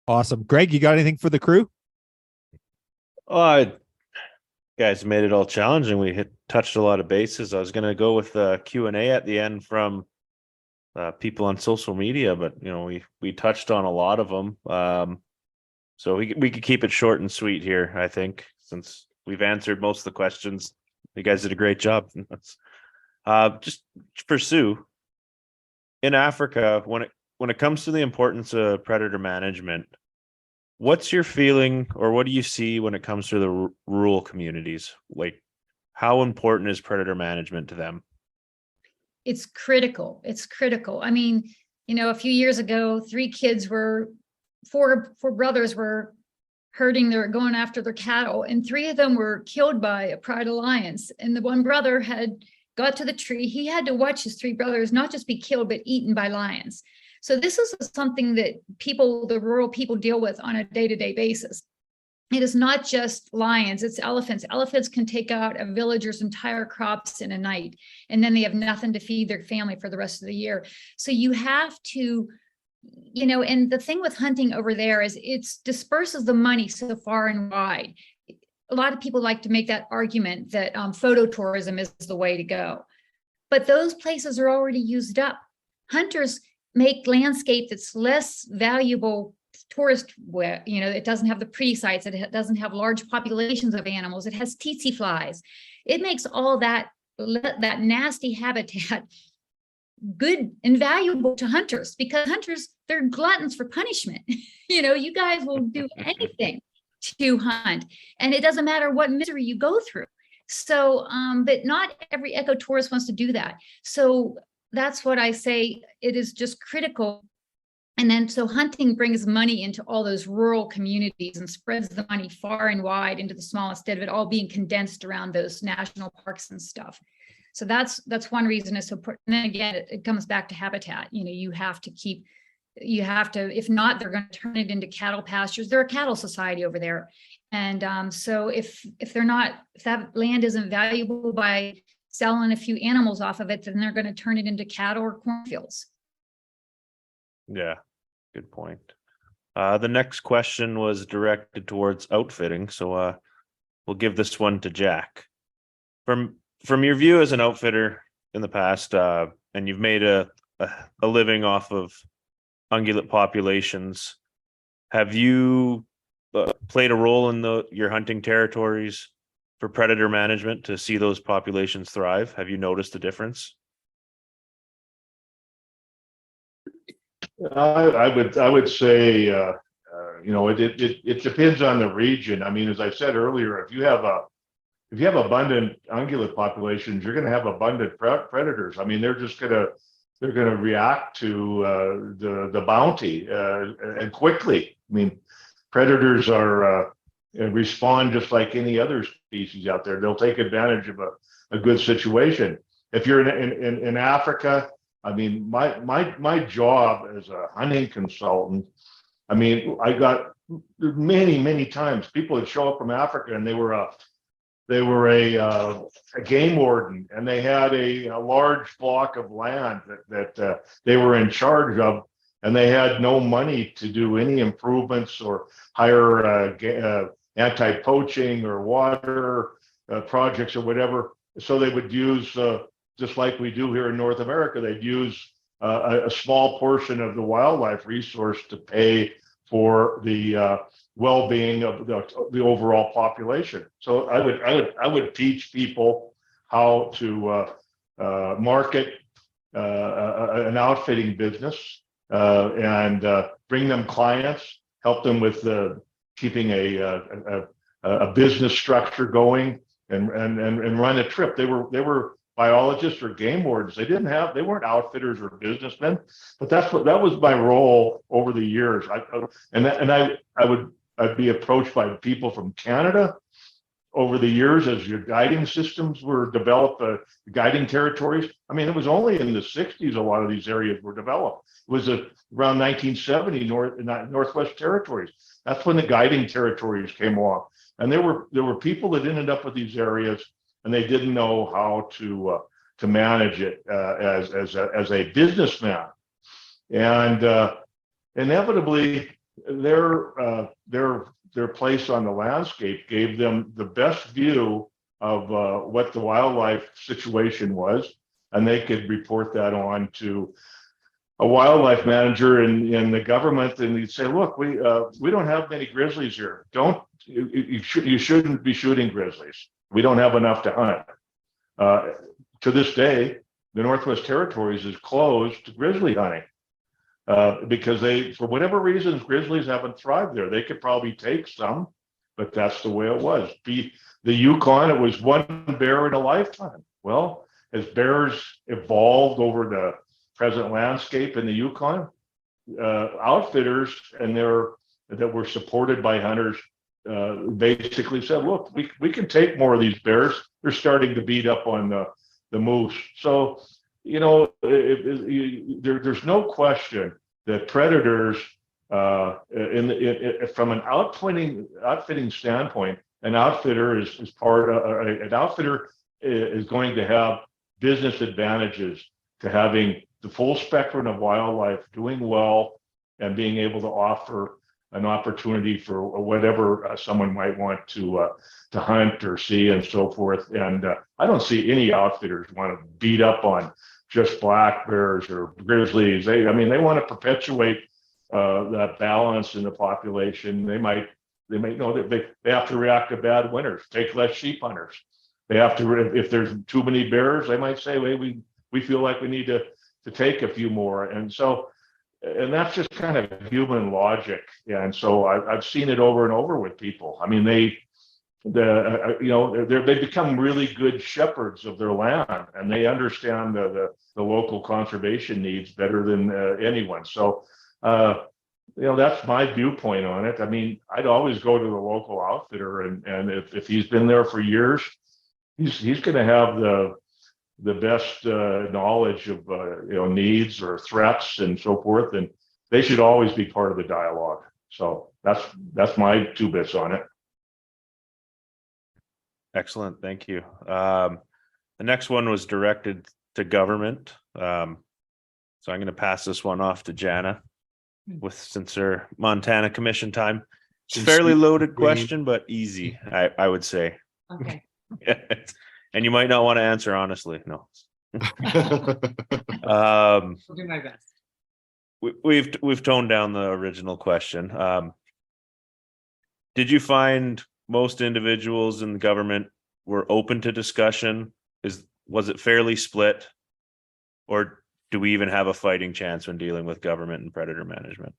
Awesome. Greg, you got anything for the crew? Guys made it all challenging. We touched a lot of bases. I was going to go with the Q&A at the end from people on social media, but we touched on a lot of them. So we could keep it short and sweet here, I think, since we've answered most of the questions. You guys did a great job. Just for Sue, in Africa, when it comes to the importance of predator management, what's your feeling, or what do you see when it comes to the rural communities? Like, how important is predator management to them? It's critical. It's critical. I mean, a few years ago, four brothers were going after their cattle, and 3 of them were killed by a pride of lions. And the one brother had got to the tree. He had to watch his 3 brothers not just be killed, but eaten by lions. So this is something that the rural people deal with on a day-to-day basis. it is not just lions, it's elephants. Elephants can take out a villager's entire crops in a night, and then they have nothing to feed their family for the rest of the year. So you have to, and the thing with hunting over there is it disperses the money so far and wide. A lot of people like to make that argument that photo tourism is the way to go, but those places are already used up. Hunters make landscape that's less valuable tourist, it doesn't have the pretty sites, it doesn't have large populations of animals, it has tsetse flies. It makes all that nasty habitat good and valuable to hunters, because hunters, they're gluttons for punishment. You guys will do anything to hunt, and it doesn't matter what misery you go through. So but not every ecotourist wants to do that. So that's what I say, it is just critical. And then so hunting brings money into all those rural communities and spreads the money far and wide into the small, instead of it all being condensed around those national parks and stuff. So that's one reason is so important. And then again, it comes back to habitat. You have to, if not, they're going to turn it into cattle pastures. They're a cattle society over there. And so if that land isn't valuable by selling a few animals off of it, then they're going to turn it into cattle or cornfields. Yeah, good point. The next question was directed towards outfitting, so we'll give this one to Jack. From your view as an outfitter in the past, and you've made a living off of ungulate populations, have you played a role in your hunting territories for predator management to see those populations thrive? Have you noticed a difference? I would say, it depends on the region. I mean, as I said earlier, if you have abundant ungulate populations, you're going to have abundant predators. I mean, they're going to react to the bounty and quickly. I mean, predators respond just like any other species out there. They'll take advantage of a good situation. If you're in Africa, I mean, my job as a hunting consultant, I mean, I got many times people would show up from Africa, and they were a game warden, and they had a large block of land that they were in charge of, and they had no money to do any improvements or hire anti-poaching or water projects or whatever. So they would use, just like we do here in North America, they'd use a small portion of the wildlife resource to pay for the well-being of the overall population. So I would teach people how to market an outfitting business and bring them clients, help them with keeping a business structure going, and run a trip. They were biologists or game wardens. They weren't outfitters or businessmen, but that was my role over the years. I'd be approached by people from Canada over the years as your guiding systems were developed, guiding territories. I mean, it was only in the 60s a lot of these areas were developed. It was around 1970, Northwest Territories. That's when the guiding territories came along. And there were people that ended up with these areas, and they didn't know how to manage it as a businessman. And inevitably, their place on the landscape gave them the best view of what the wildlife situation was, and they could report that on to a wildlife manager in the government, and he'd say, "Look, we don't have many grizzlies here. You shouldn't be shooting grizzlies. We don't have enough to hunt." To this day, the Northwest Territories is closed to grizzly hunting. Because for whatever reasons, grizzlies haven't thrived there. They could probably take some, but that's the way it was. The Yukon, it was one bear in a lifetime. Well, as bears evolved over the present landscape in the Yukon, outfitters that were supported by hunters basically said, "Look, we can take more of these bears. They're starting to beat up on the moose." So, there's no question that predators From an outfitting standpoint, an outfitter is part of an outfitter is going to have business advantages to having the full spectrum of wildlife, doing well, and being able to offer an opportunity for whatever someone might want to hunt or see and so forth. And I don't see any outfitters want to beat up on just black bears or grizzlies. They want to perpetuate that balance in the population. They might know that they have to react to bad winters, take less sheep hunters. They have to, if there's too many bears, they might say, well, we feel like we need to take a few more. And so, and that's just kind of human logic. And so I've seen it over and over with people. I mean, they become really good shepherds of their land, and they understand the local conservation needs better than anyone. So, that's my viewpoint on it. I mean, I'd always go to the local outfitter, and if he's been there for years, he's going to have the best knowledge of needs or threats and so forth, and they should always be part of the dialogue. So that's my 2 bits on it. Excellent, thank you. The next one was directed to government, so I'm going to pass this one off to Jana, since her Montana Commission time. It's a fairly loaded question, but easy, I would say. Okay. And you might not want to answer honestly. No. I'll do my best. We've toned down the original question. Did you find most individuals in the government were open to discussion? Was it fairly split, or do we even have a fighting chance when dealing with government and predator management?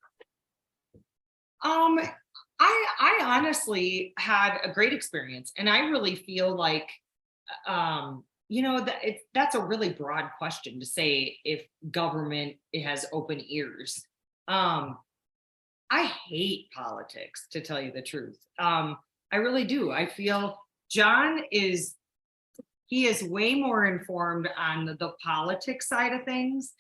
I honestly had a great experience, and I really feel like that's a really broad question to say if government has open ears. I hate politics, to tell you the truth. I really do. I feel John is way more informed on the politics side of things,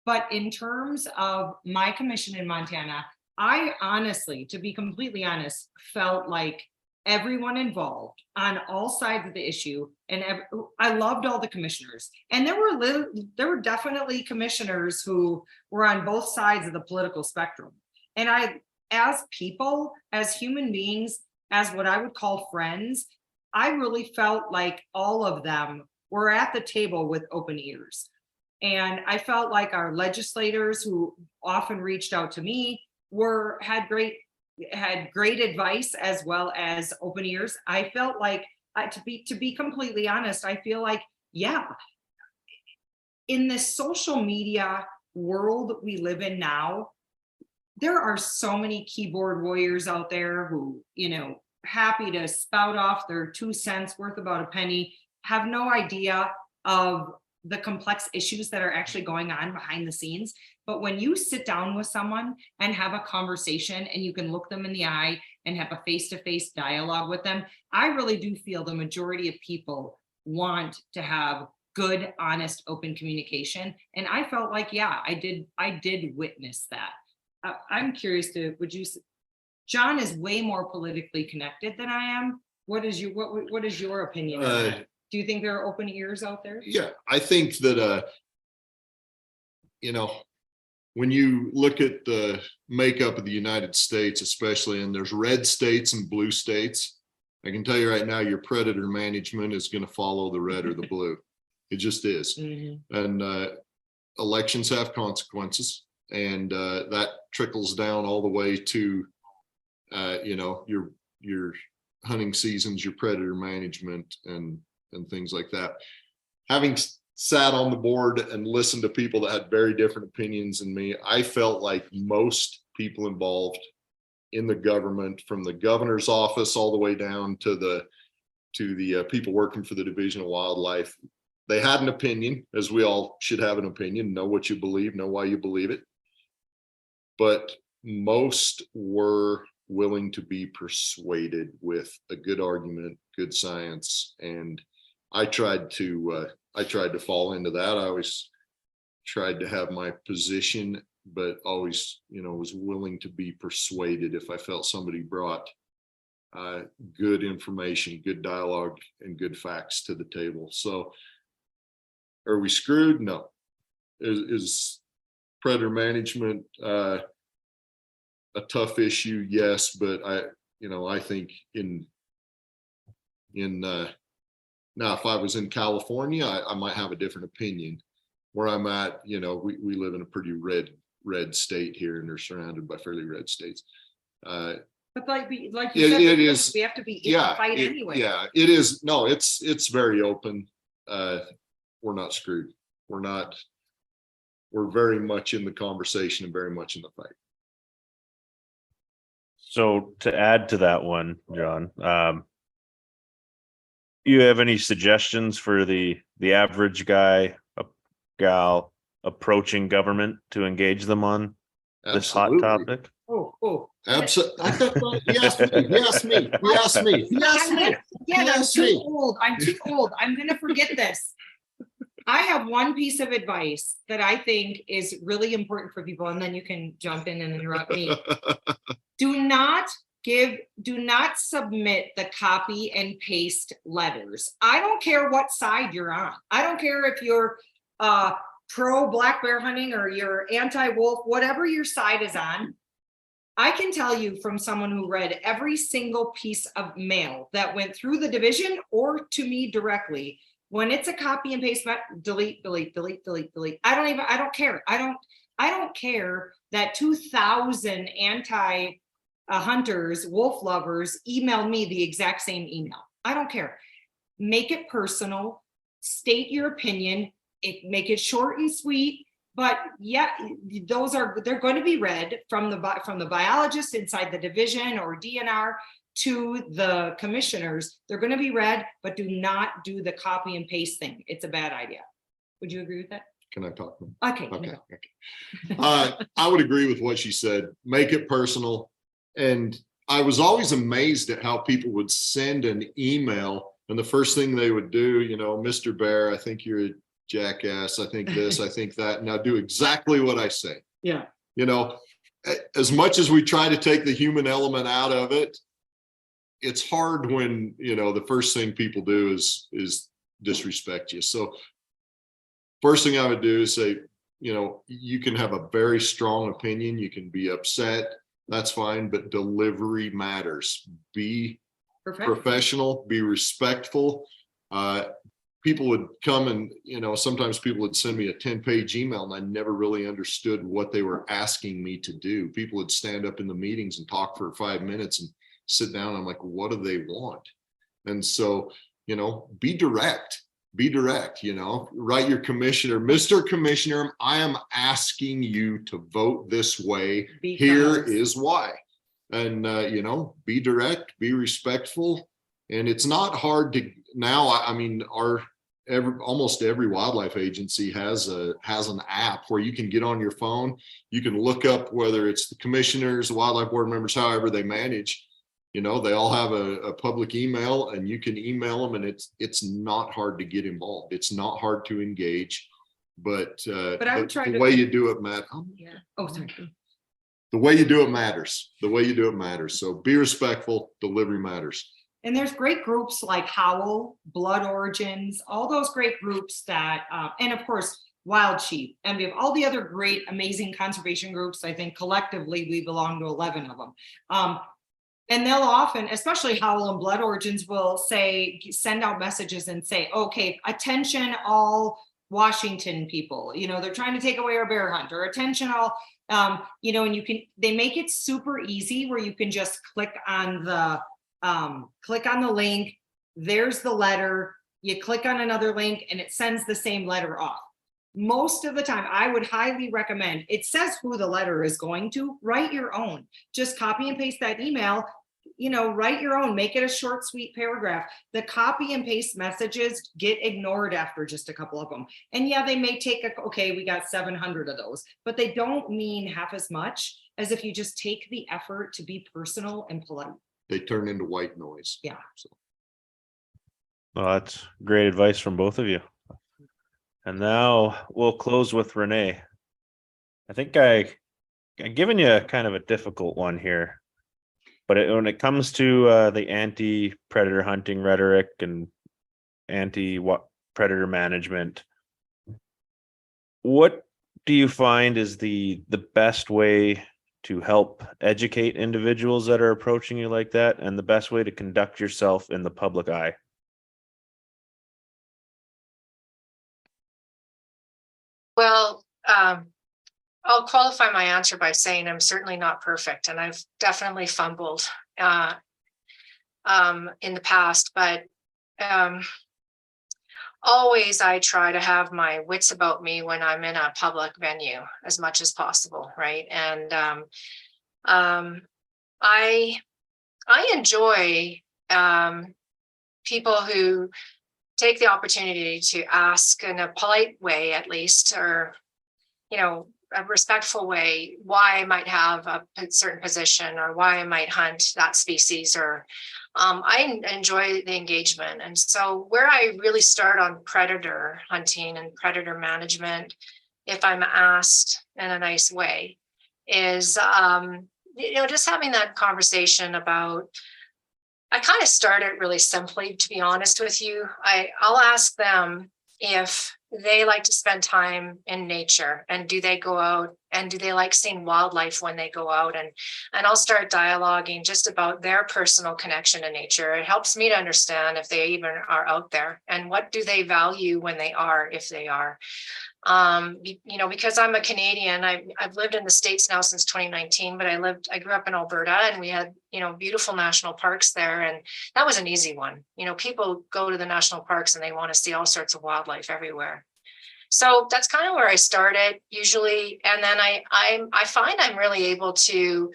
but in terms of my commission in Montana, I honestly, to be completely honest, felt like everyone involved on all sides of the issue, and I loved all the commissioners, and there were definitely commissioners who were on both sides of the political spectrum. And as people, as human beings, as what I would call friends, I really felt like all of them were at the table with open ears. And I felt like our legislators, who often reached out to me, had great advice as well as open ears. I felt like, to be completely honest, I feel like, in this social media world we live in now, there are so many keyboard warriors out there who, happy to spout off their 2 cents worth about a penny, have no idea of the complex issues that are actually going on behind the scenes. But when you sit down with someone and have a conversation, and you can look them in the eye and have a face-to-face dialogue with them, I really do feel the majority of people want to have good, honest, open communication. And I felt like, I did witness that. I'm curious John is way more politically connected than I am. What is your opinion on that? Do you think there are open ears out there? Yeah, I think that, when you look at the makeup of the United States, especially, and there's red states and blue states, I can tell you right now, your predator management is going to follow the red or the blue. It just is. Mm-hmm. And elections have consequences, and that trickles down all the way to, your hunting seasons, your predator management, and things like that. Having sat on the board and listened to people that had very different opinions than me, I felt like most people involved in the government, from the governor's office all the way down to the people working for the Division of Wildlife, they had an opinion, as we all should have an opinion, know what you believe, know why you believe it. But most were willing to be persuaded with a good argument, good science, and I tried to fall into that. I always tried to have my position but always, was willing to be persuaded if I felt somebody brought good information, good dialogue, and good facts to the table. So are we screwed? No. Is predator management a tough issue? Yes, but I think now if I was in California, I might have a different opinion. Where I'm at, we live in a pretty red state here, and they're surrounded by fairly red states. But like you said, it is. We have to be in the fight anyway. Yeah, it is. No, it's very open. We're not screwed. We're very much in the conversation and very much in the fight. So to add to that one, John, you have any suggestions for the average guy, gal approaching government to engage them on this hot topic? Absolutely. He asked me. I'm too old. I'm going to forget this. I have one piece of advice that I think is really important for people, and then you can jump in and interrupt me. Do not submit the copy and paste letters. I don't care what side you're on. I don't care if you're pro black bear hunting or you're anti-wolf, whatever your side is on. I can tell you from someone who read every single piece of mail that went through the division or to me directly. When it's a copy and paste, delete. I don't care. I don't care that 2,000 anti-hunters, wolf lovers emailed me the exact same email. I don't care. Make it personal. State your opinion. Make it short and sweet. But yeah, they're going to be read from the biologist inside the division or DNR to the commissioners. They're going to be read, but do not do the copy and paste thing. It's a bad idea. Would you agree with that? Can I talk? Okay. I would agree with what she said. Make it personal. And I was always amazed at how people would send an email, and the first thing they would do, Mr. Bair, I think you're a jackass. I think this, I think that. Now do exactly what I say. Yeah. As much as we try to take the human element out of it, it's hard when, the first thing people do is disrespect you. So first thing I would do is say, you can have a very strong opinion. You can be upset. That's fine. But delivery matters. Be professional, be respectful. People would come and, sometimes people would send me a 10-page email and I never really understood what they were asking me to do. People would stand up in the meetings and talk for 5 minutes and sit down. I'm like, what do they want? And so, be direct, write your commissioner, Mr. Commissioner, I am asking you to vote this way. Here is why. And, be direct, be respectful. And it's not hard to now. Almost every wildlife agency has an app where you can get on your phone. You can look up whether it's the commissioners, the wildlife board members, however they manage. They all have a public email, and you can email them, and it's not hard to get involved. It's not hard to engage, but the way you do it matters. The way you do it matters. So be respectful. Delivery matters. And there's great groups like Howl, Blood Origins, all those great groups that, and of course, Wild Sheep, and we have all the other great, amazing conservation groups. I think collectively we belong to 11 of them. And they'll often, especially Howl and Blood Origins, will send out messages and say, okay, attention all Washington people, they're trying to take away our bear hunt, or attention all, and they make it super easy where you can just click on the link. There's the letter. You click on another link and it sends the same letter off. Most of the time, I would highly recommend, it says who the letter is going to, write your own. Just copy and paste that email, write your own, make it a short, sweet paragraph. The copy and paste messages get ignored after just a couple of them. And yeah, they may take, we got 700 of those, but they don't mean half as much as if you just take the effort to be personal and polite. They turn into white noise. Yeah. So. Well, that's great advice from both of you. And now we'll close with Renee. I think I'm giving you kind of a difficult one here, but when it comes to the anti-predator hunting rhetoric and anti-predator management, what do you find is the best way to help educate individuals that are approaching you like that, and the best way to conduct yourself in the public eye? Well, I'll qualify my answer by saying I'm certainly not perfect, and I've definitely fumbled in the past, but always I try to have my wits about me when I'm in a public venue as much as possible, right? And I enjoy people who take the opportunity to ask in a polite way, at least, or a respectful way, why I might have a certain position or why I might hunt that species, or I enjoy the engagement. And so where I really start on predator hunting and predator management, if I'm asked in a nice way, is just having that conversation about, I kind of start it really simply, to be honest with you. I'll ask them if they like to spend time in nature, and do they go out, and do they like seeing wildlife when they go out, and I'll start dialoguing just about their personal connection to nature. It helps me to understand if they even are out there, and what do they value when they are, if they are. Because I'm a Canadian, I've lived in the States now since 2019, but I grew up in Alberta, and we had, beautiful national parks there. And that was an easy one. People go to the national parks and they want to see all sorts of wildlife everywhere. So that's kind of where I started usually. And then I find I'm really able to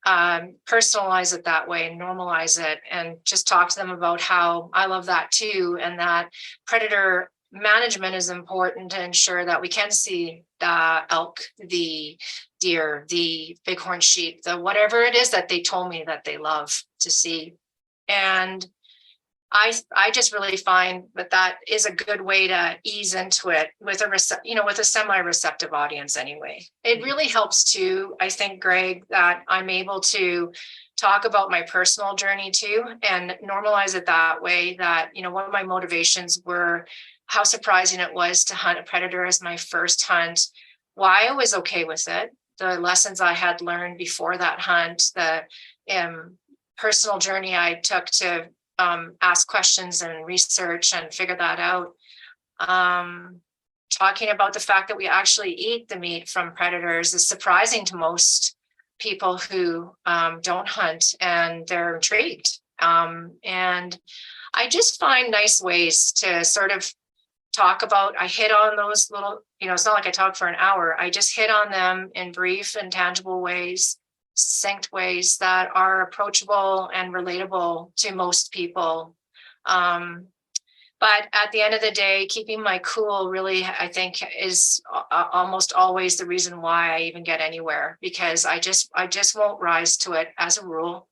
personalize it that way and normalize it, and just talk to them about how I love that too. And that predator management is important to ensure that we can see the elk, the deer, the bighorn sheep, the whatever it is that they told me that they love to see. And I just really find that is a good way to ease into it with a semi-receptive audience anyway. It really helps too, I think, Greg, that I'm able to talk about my personal journey too, and normalize it that way, that, what my motivations were, how surprising it was to hunt a predator as my first hunt, why I was okay with it, the lessons I had learned before that hunt, the personal journey I took to ask questions and research and figure that out. Talking about the fact that we actually eat the meat from predators is surprising to most people who don't hunt, and they're intrigued. And I just find nice ways to sort of talk about, I hit on those little, it's not like I talk for an hour. I just hit on them in brief and tangible ways, succinct ways that are approachable and relatable to most people. But at the end of the day, keeping my cool really, I think, is almost always the reason why I even get anywhere, because I just won't rise to it as a rule.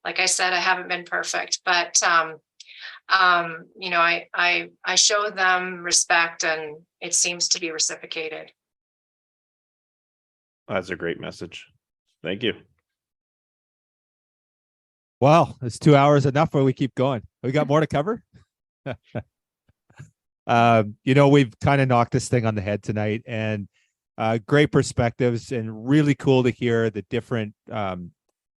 Like I said, I haven't been perfect, but I show them respect, and it seems to be reciprocated. That's a great message. Thank you. Wow, it's 2 hours enough, or we keep going? We got more to cover. We've kind of knocked this thing on the head tonight, and great perspectives, and really cool to hear the different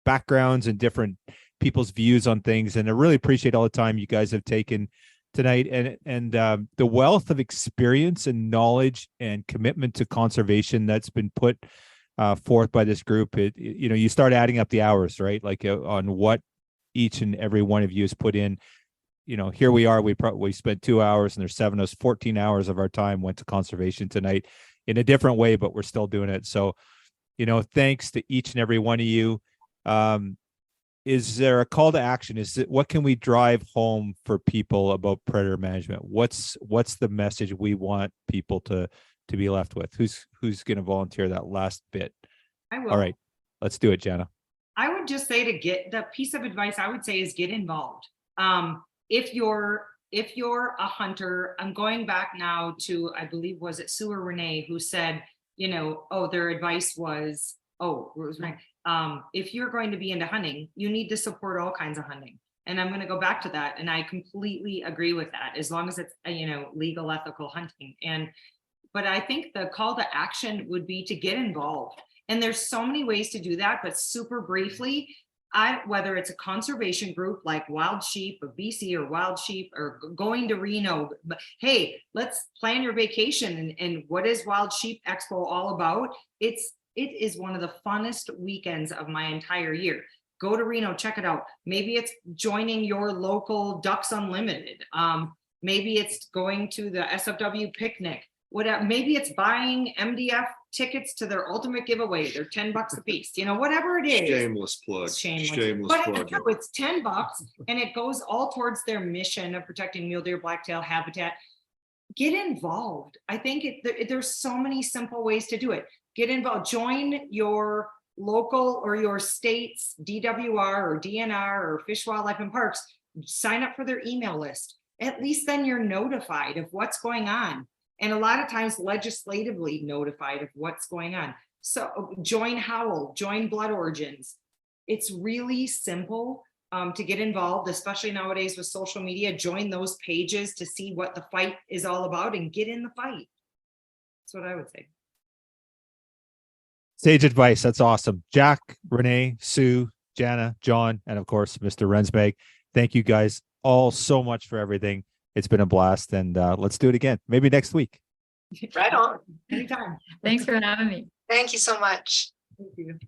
backgrounds and different people's views on things. And I really appreciate all the time you guys have taken tonight, and the wealth of experience and knowledge and commitment to conservation that's been put forth by this group. You start adding up the hours, right? Like on what each and every one of you has put in. Here we are, we spent 2 hours, and there's 7 of us, 14 hours of our time went to conservation tonight in a different way, but we're still doing it. So, thanks to each and every one of you. Is there a call to action? What can we drive home for people about predator management? What's the message we want people to be left with? Who's going to volunteer that last bit? I will. All right, let's do it, Jana. I would just say, to get the piece of advice I would say is get involved. If you're a hunter, I'm going back now to, I believe, was it Sue or Renee, who said, their advice was, if you're going to be into hunting, you need to support all kinds of hunting. And I'm going to go back to that. And I completely agree with that, as long as it's, legal, ethical hunting. But I think the call to action would be to get involved. And there's so many ways to do that, but super briefly, whether it's a conservation group like Wild Sheep of BC or Wild Sheep, or going to Reno, but hey, let's plan your vacation. And what is Wild Sheep Expo all about? It is one of the funnest weekends of my entire year. Go to Reno, check it out. Maybe it's joining your local Ducks Unlimited. Maybe it's going to the SFW picnic. Whatever, maybe it's buying MDF tickets to their ultimate giveaway. They're $10 a piece, whatever it is. Shameless plug. Shameless plug. It's $10 and it goes all towards their mission of protecting mule deer, blacktail habitat. Get involved. I think there's so many simple ways to do it. Get involved. Join your local or your state's DWR or DNR or Fish, Wildlife and Parks. Sign up for their email list. At least then you're notified of what's going on. And a lot of times legislatively notified of what's going on. So join Howl, join Blood Origins. It's really simple to get involved, especially nowadays with social media. Join those pages to see what the fight is all about and get in the fight. That's what I would say. Sage advice. That's awesome. Jack, Renee, Sue, Jana, John, and of course, Mr. Rensbag. Thank you guys all so much for everything. It's been a blast, and let's do it again. Maybe next week. Right on. Anytime. Thanks for having me. Thank you so much. Thank you.